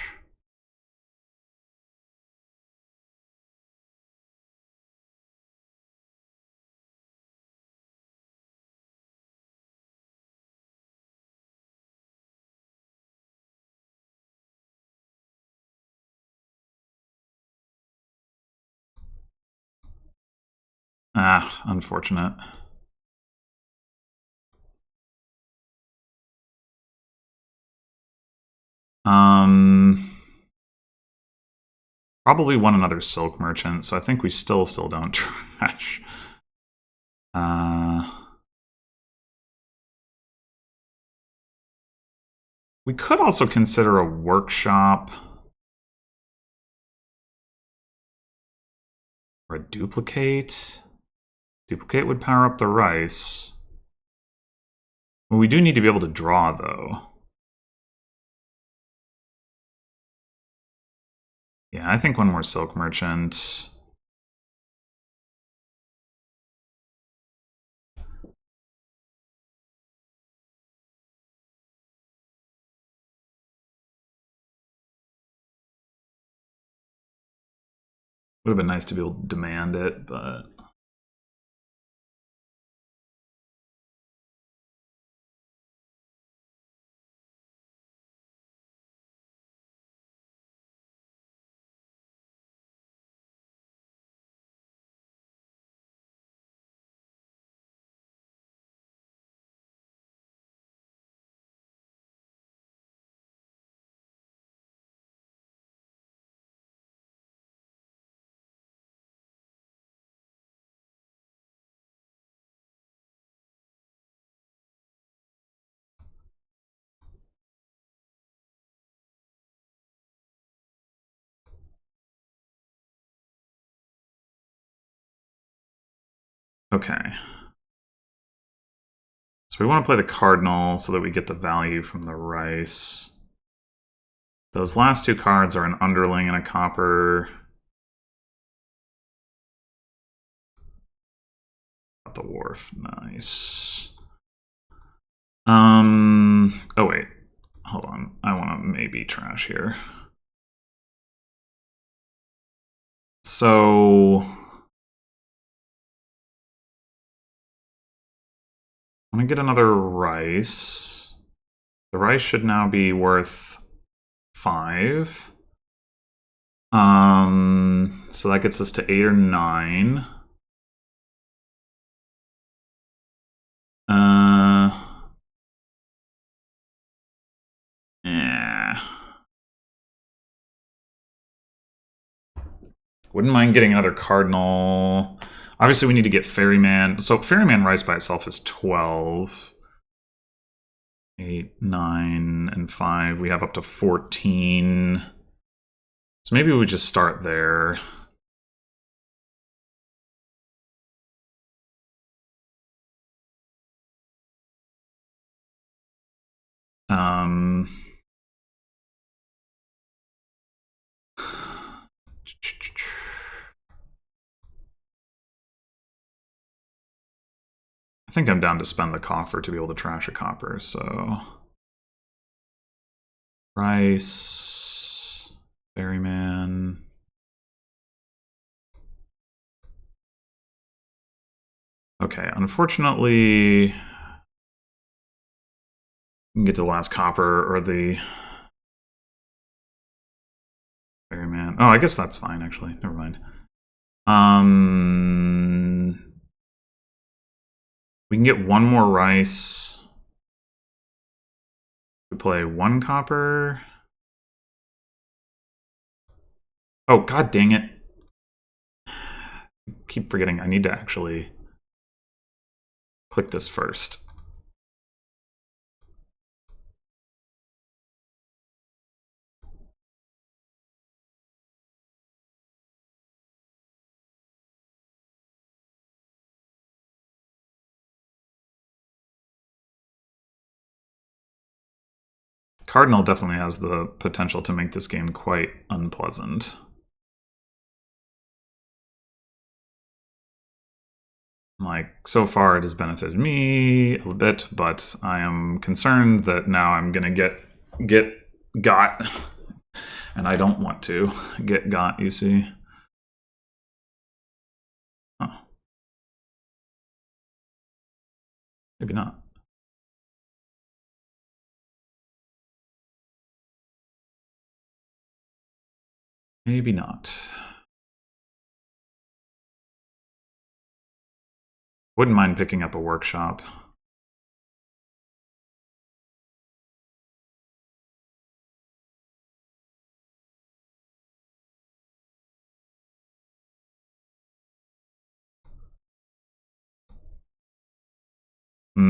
Ah, unfortunate. Probably want another silk merchant, so I think we still don't trash. We could also consider a workshop. Or a duplicate. Duplicate would power up the rice. Well, we do need to be able to draw, though. Yeah, I think one more silk merchant. Would have been nice to be able to demand it, but... Okay. So we want to play the cardinal so that we get the value from the rice. Those last 2 cards are an underling and a copper. Got the wharf. Nice. Oh wait. Hold on. I want to maybe trash here. So... I'm going to get another rice. The rice should now be worth 5. So that gets us to 8 or 9. Yeah. Wouldn't mind getting another Cardinal. Obviously, we need to get Ferryman. So Ferryman Rice by itself is 12. 8, 9, and 5. We have up to 14. So maybe we just start there. I think I'm down to spend the coffer to be able to trash a copper, so... Rice... Ferryman... Okay, unfortunately... We can get to the last copper, or the... Ferryman... Oh, I guess that's fine, actually. Never mind. We can get one more rice. We play one copper. Oh, god dang it. I keep forgetting I need to actually click this first. Cardinal definitely has the potential to make this game quite unpleasant. Like, so far it has benefited me a bit, but I am concerned that now I'm gonna get got, and I don't want to get got, you see. Oh. Maybe not. Maybe not. Wouldn't mind picking up a workshop. A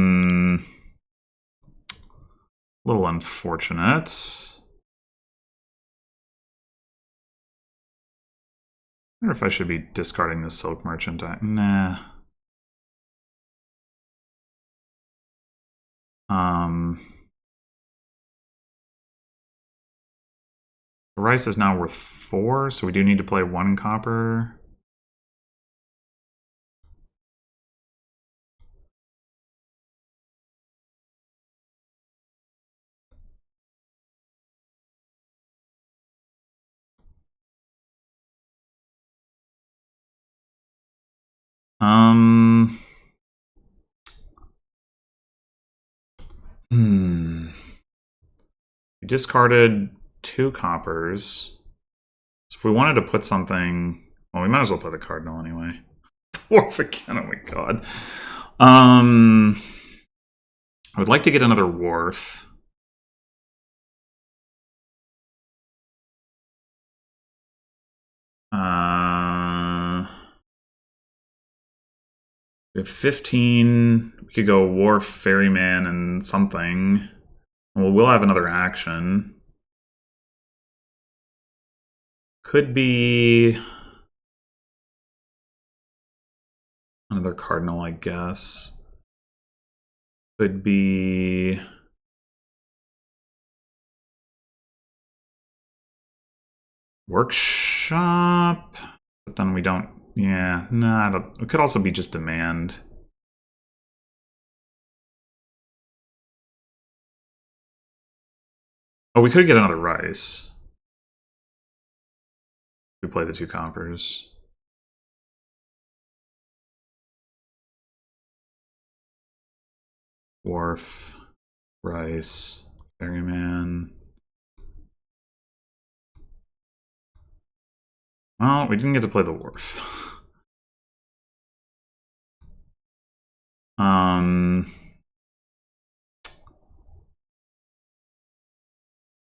little unfortunate. I wonder if I should be discarding this Silk Merchant. Nah. The rice is now worth 4, so we do need to play 1 copper. We discarded 2 coppers. So if we wanted to put something... Well, we might as well play the Cardinal anyway. Wharf again, oh my god. I would like to get another Wharf. We have 15. We could go Wharf, Ferryman, and something. Well, we'll have another action. Could be another Cardinal, I guess. Could be Workshop, but then we don't. Yeah, no, it could also be just Demand. Oh, we could get another rice. We play the 2 coppers. Wharf, rice, ferryman. Well, we didn't get to play the wharf.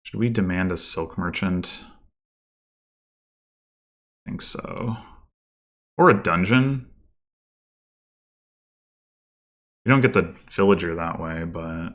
Should we demand a silk merchant? I think so. Or a dungeon. You don't get the villager that way, but...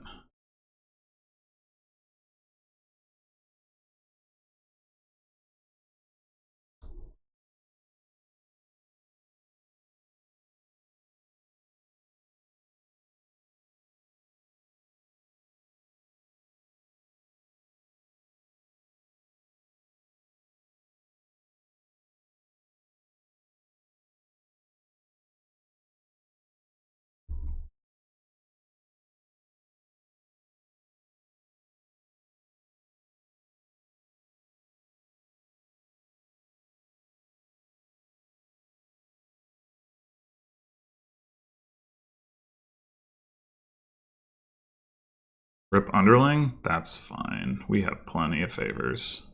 Rip underling? That's fine. We have plenty of favors.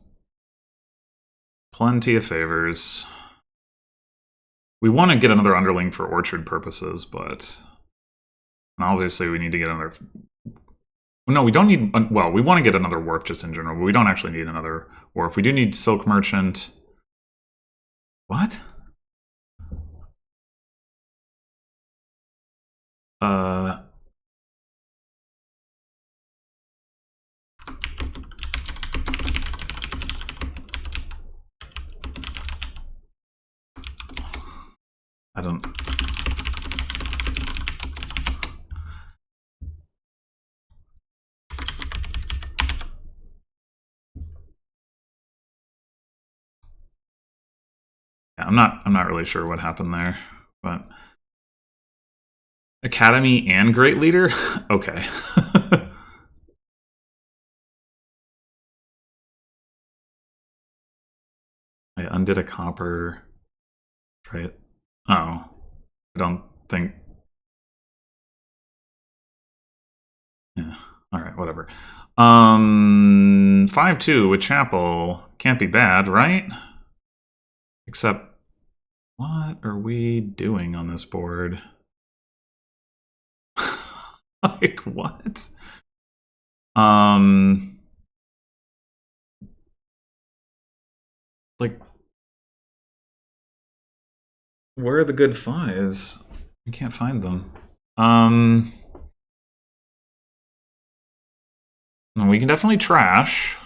Plenty of favors. We want to get another underling for orchard purposes, but... obviously we need to get another... No, we don't need... well, we want to get another wharf just in general, but we don't actually need another wharf. We do need silk merchant. What? I don't... yeah, I'm not really sure what happened there, but... Academy and Great Leader? Okay. I undid a copper. Right. Oh. I don't think... yeah. Alright, whatever. 5-2 with Chapel. Can't be bad, right? Except... what are we doing on this board? Like, what? Like... where are the good fives? I can't find them. We can definitely trash.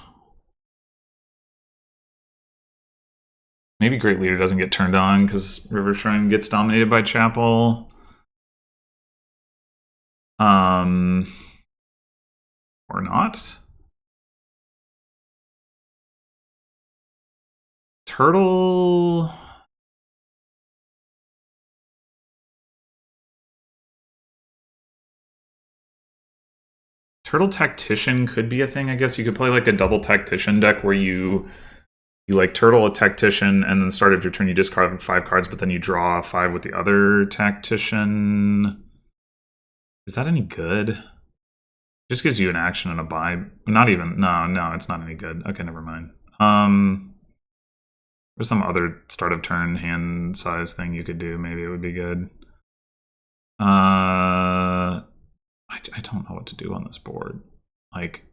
Maybe Great Leader doesn't get turned on because River Shrine gets dominated by Chapel. Or not. Turtle... Turtle Tactician could be a thing, I guess. You could play like a double Tactician deck where you like turtle a Tactician and then start of your turn you discard 5 cards, but then you draw 5 with the other Tactician. Is that any good? Just gives you an action and a buy. Not even... no, it's not any good. Okay, never mind. There's some other start of turn hand size thing you could do. Maybe it would be good. I don't know what to do on this board. Like,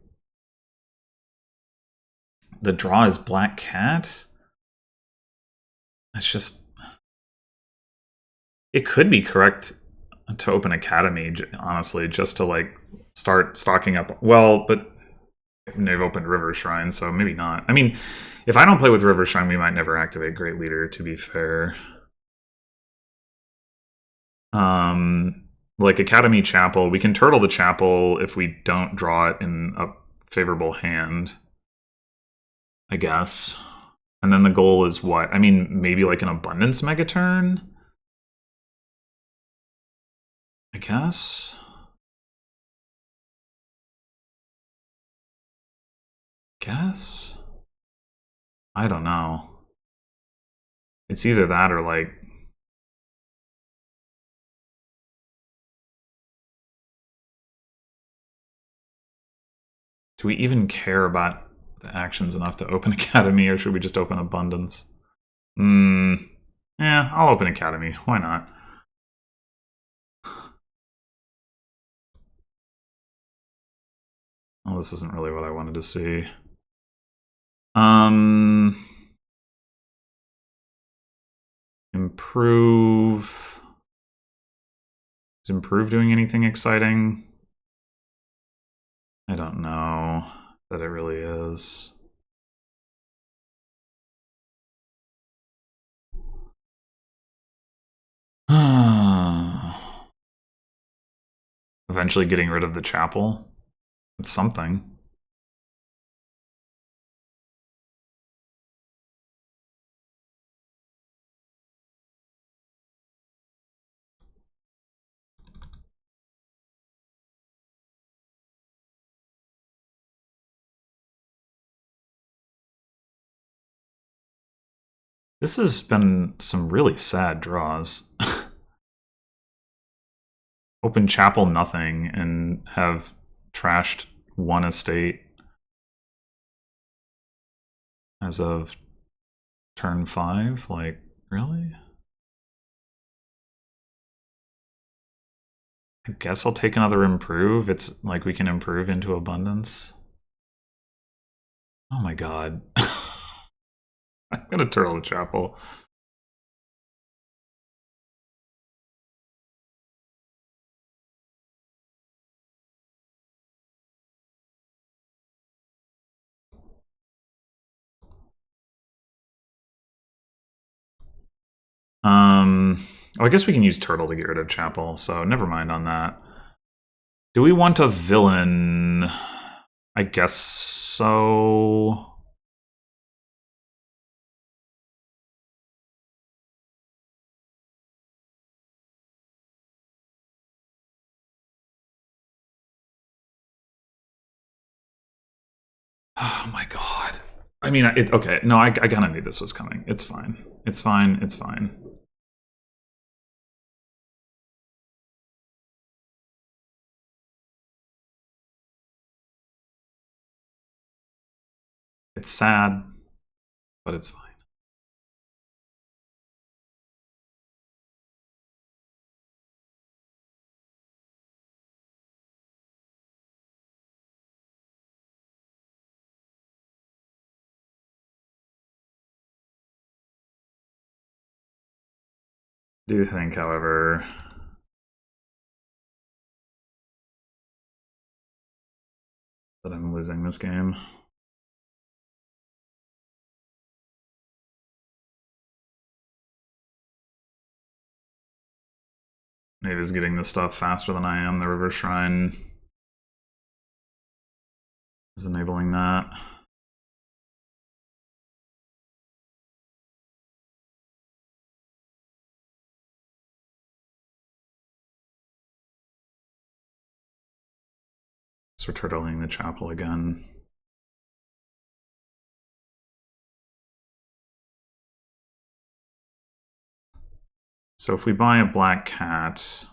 the draw is Black Cat? It's just... it could be correct to open Academy, honestly, just to, like, start stocking up. Well, but they've opened River Shrine, so maybe not. I mean, if I don't play with River Shrine, we might never activate Great Leader, to be fair. Like Academy Chapel, we can turtle the Chapel if we don't draw it in a favorable hand, I guess. And then the goal is what? I mean, maybe like an Abundance Megaturn? I guess? I don't know. It's either that or like... do we even care about the actions enough to open Academy, or should we just open Abundance? Yeah, I'll open Academy. Why not? Well, this isn't really what I wanted to see. Improve. Is Improve doing anything exciting? I don't know that it really is. Eventually getting rid of the chapel. It's something. This has been some really sad draws. Open chapel nothing and have trashed one estate as of turn 5. Like, really? I guess I'll take another improve. It's like we can improve into abundance. Oh my god. I'm gonna turtle the chapel. Oh, I guess we can use turtle to get rid of chapel, so never mind on that. Do we want a villain? I guess so. Oh my god. I mean, okay. No, I kind of knew this was coming. It's fine. It's fine. It's fine. It's sad, but it's fine. I do think, however, that I'm losing this game. Navy's getting this stuff faster than I am. The River Shrine is enabling that. So we're turtling the chapel again. So if we buy a black cat,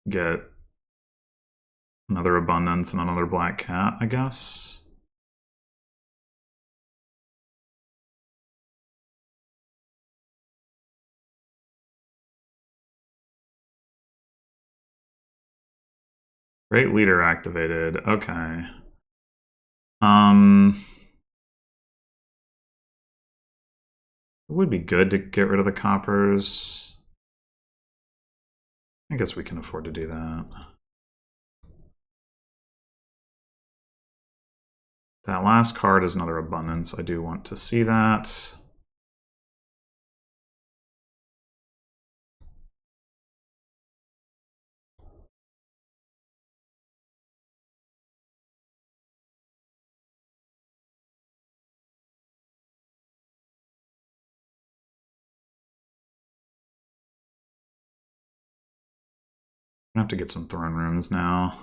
get another abundance and another black cat, I guess. Great leader activated. Okay. It would be good to get rid of the coppers. I guess we can afford to do that. That last card is another abundance. I do want to see that. I have to get some throne rooms now.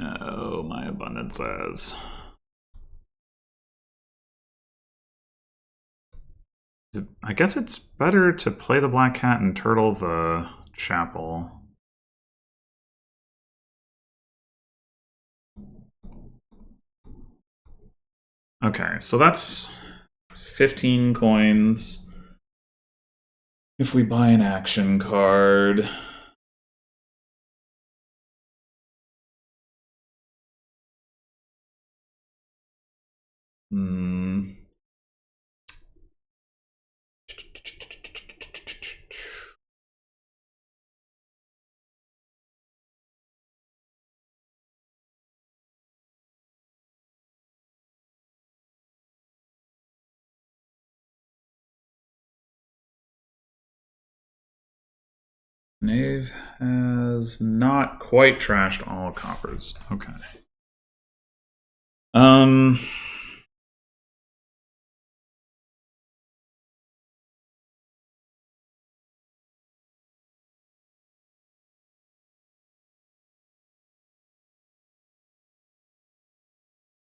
Oh, my abundance says. I guess it's better to play the Black Cat and turtle the chapel. Okay, so that's 15 coins. If we buy an action card... Knave has not quite trashed all coppers. Okay.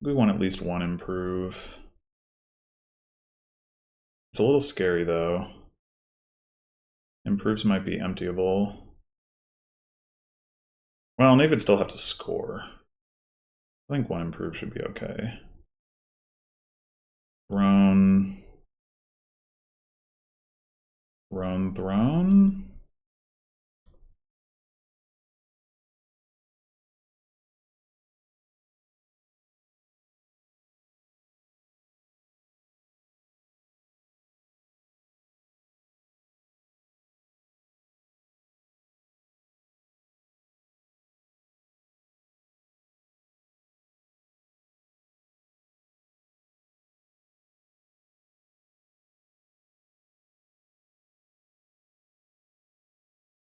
We want at least one improve. It's a little scary though. Improves might be emptyable. Well, Knave would still have to score. I think one improve should be okay. Throne. Throne.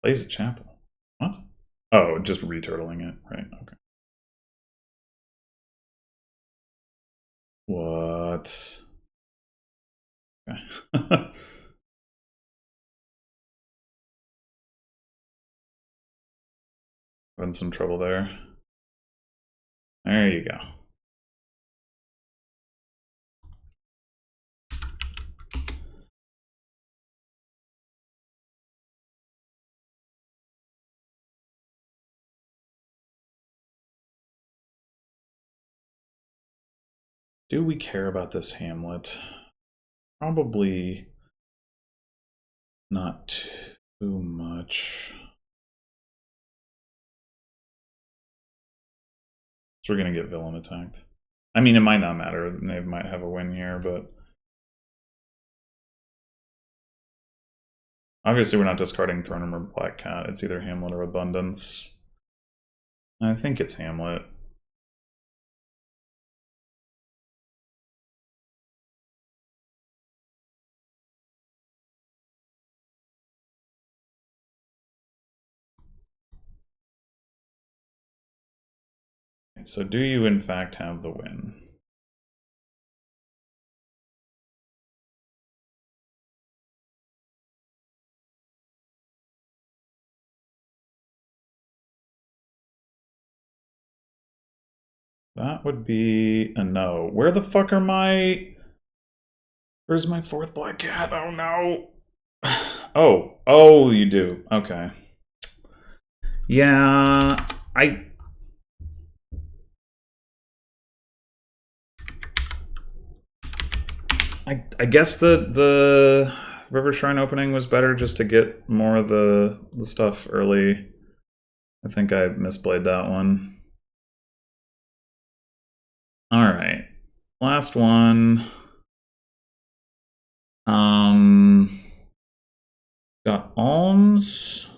Plays a chapel. What? Oh, just returtling it. Right, okay. What? Okay. Having some trouble there. There you go. Do we care about this hamlet? Probably not too much. So we're going to get villain attacked. I mean, it might not matter. They might have a win here, but... Obviously, we're not discarding Throne Room or Black Cat. It's either Hamlet or Abundance. I think it's Hamlet. So do you in fact have the win? That would be a no. Where the fuck are my... Where's my fourth Black Cat? Oh no! Oh, you do. Okay. Yeah, I guess the River Shrine opening was better just to get more of the stuff early. I think I misplayed that one. All right, last one. Got Alms,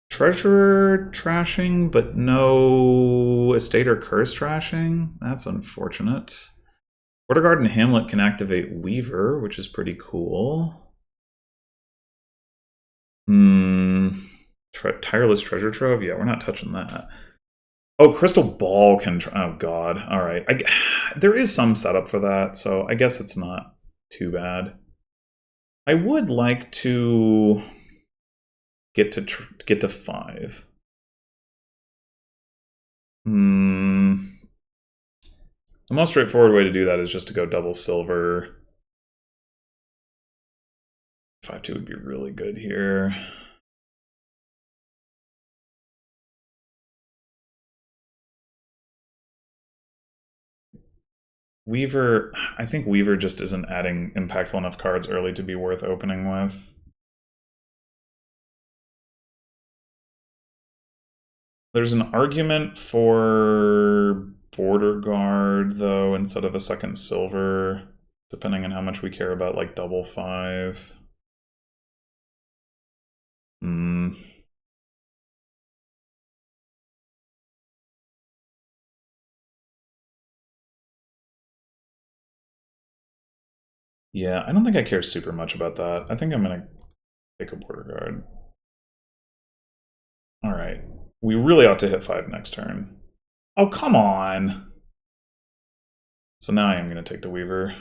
Treasurer trashing, but no estate or curse trashing. That's unfortunate. Border Guard and Hamlet can activate Weaver, which is pretty cool. Tireless Treasure Trove? Yeah, we're not touching that. Oh, Crystal Ball can... Oh, God. All right. There is some setup for that, so I guess it's not too bad. I would like to get to 5. The most straightforward way to do that is just to go double silver. 5-2 would be really good here. Weaver, I think Weaver just isn't adding impactful enough cards early to be worth opening with. There's an argument for Border Guard, though, instead of a second silver, depending on how much we care about, like, double 5. Yeah, I don't think I care super much about that. I think I'm going to take a Border Guard. Alright. We really ought to hit 5 next turn. Oh, come on! So now I am going to take the Weaver.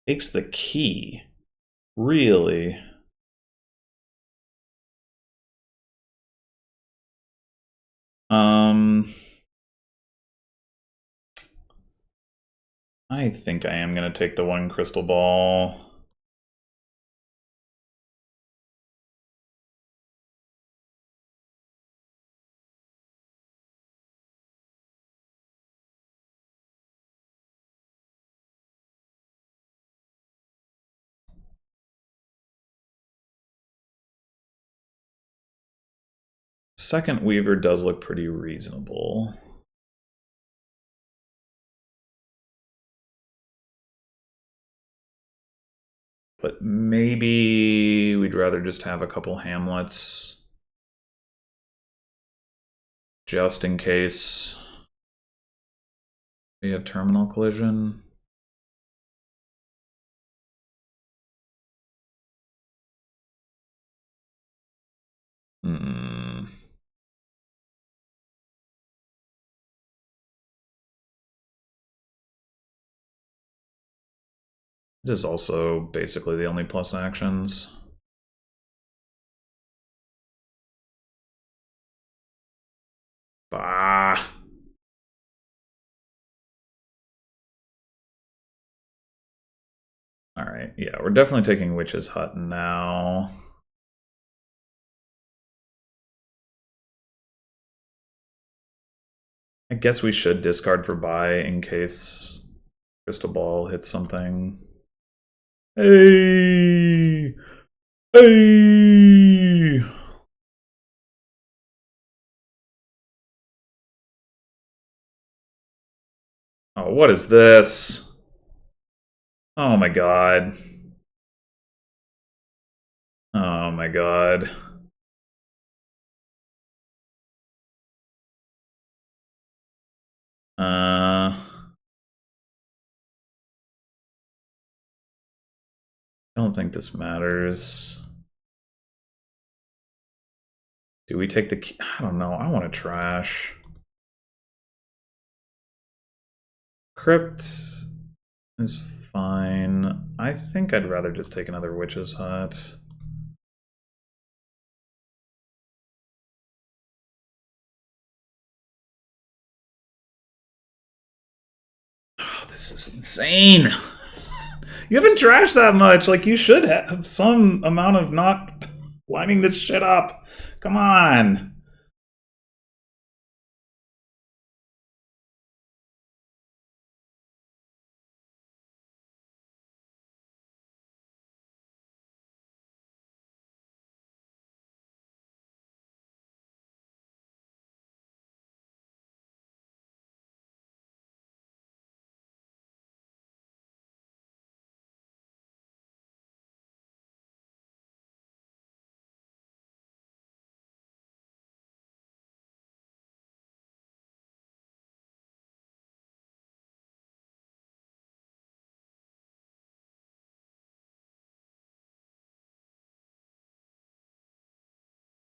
Takes the key. Really? I think I am going to take the 1 crystal ball. Second Weaver does look pretty reasonable. But maybe we'd rather just have a couple Hamlets. Just in case we have terminal collision. It is also basically the only plus actions. Bah. Alright, yeah, we're definitely taking Witch's Hut now. I guess we should discard for buy in case Crystal Ball hits something. Hey! Hey! Oh, what is this? Oh my god. Oh my god. I don't think this matters. Do we take the key? I don't know. I want to trash. Crypt is fine. I think I'd rather just take another Witch's Hut. Oh, this is insane. You haven't trashed that much. Like, you should have some amount of not lining this shit up. Come on.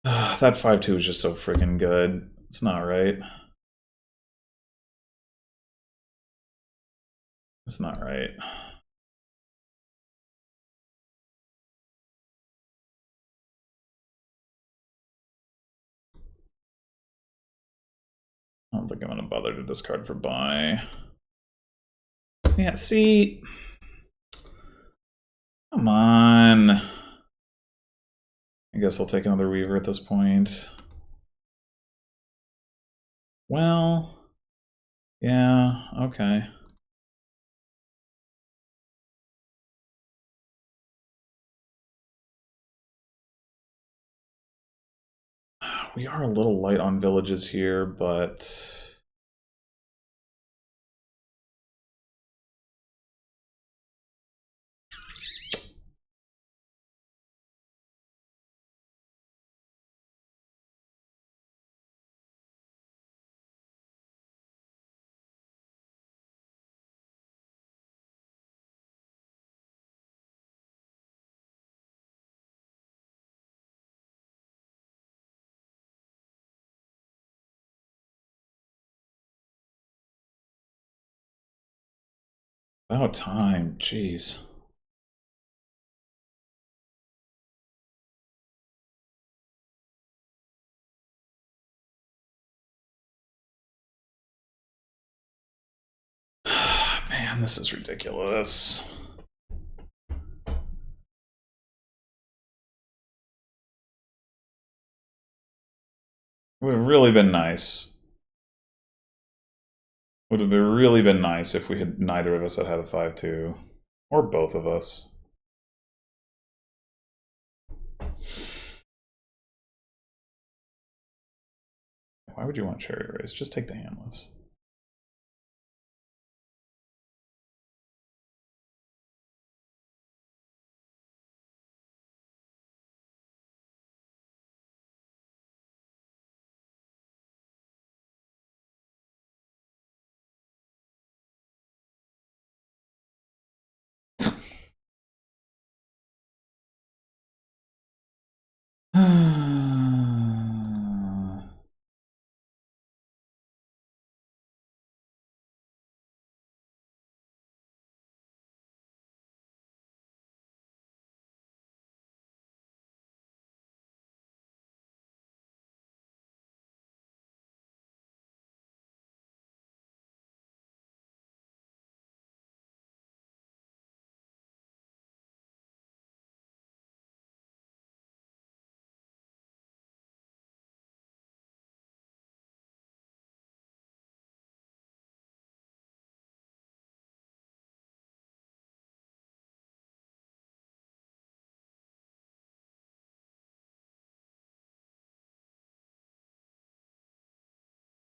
That 5-2 is just so freaking good. It's not right. It's not right. I don't think I'm going to bother to discard for buy. Yeah, see... Come on. I guess I'll take another Weaver at this point. Well... Yeah, okay. We are a little light on villages here, but... About time, jeez. Man, this is ridiculous. It would have really been nice. Would have really been nice if we had neither of us had had a 5-2. Or both of us. Why would you want cherry race? Just take the hamlets.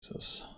Jesus.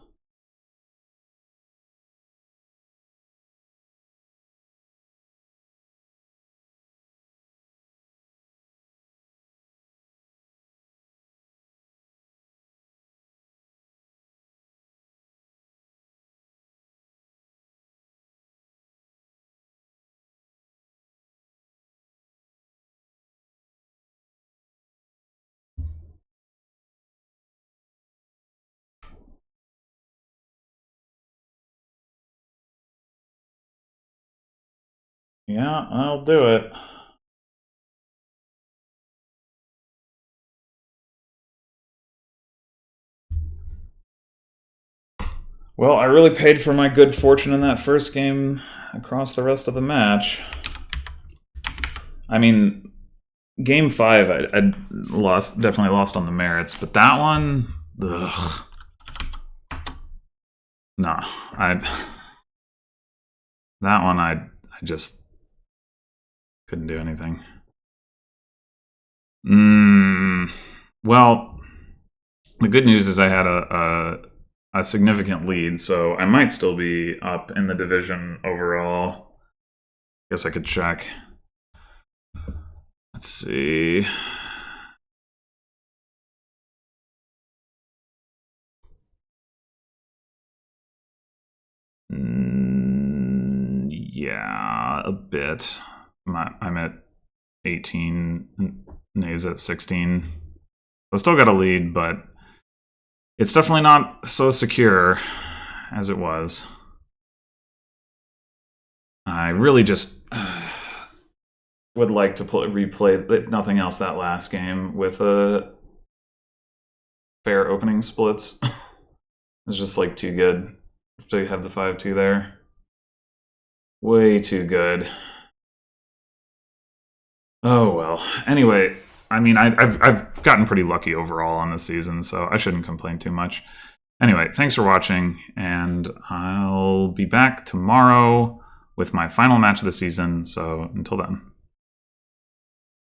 Yeah, I'll do it. Well, I really paid for my good fortune in that first game across the rest of the match. I mean, game 5, I definitely lost on the merits, but that one, ugh. No, that one I just couldn't do anything. Well, the good news is I had a significant lead, so I might still be up in the division overall. Guess I could check. Let's see. Yeah, a bit. I'm at 18, Nave's at 16. I still got a lead, but it's definitely not so secure as it was. I really just would like to replay, if nothing else, that last game with a fair opening splits. It's just like too good to have the 5-2 there. Way too good. Oh well. Anyway, I mean, I've gotten pretty lucky overall on this season, so I shouldn't complain too much. Anyway, thanks for watching, and I'll be back tomorrow with my final match of the season, so until then.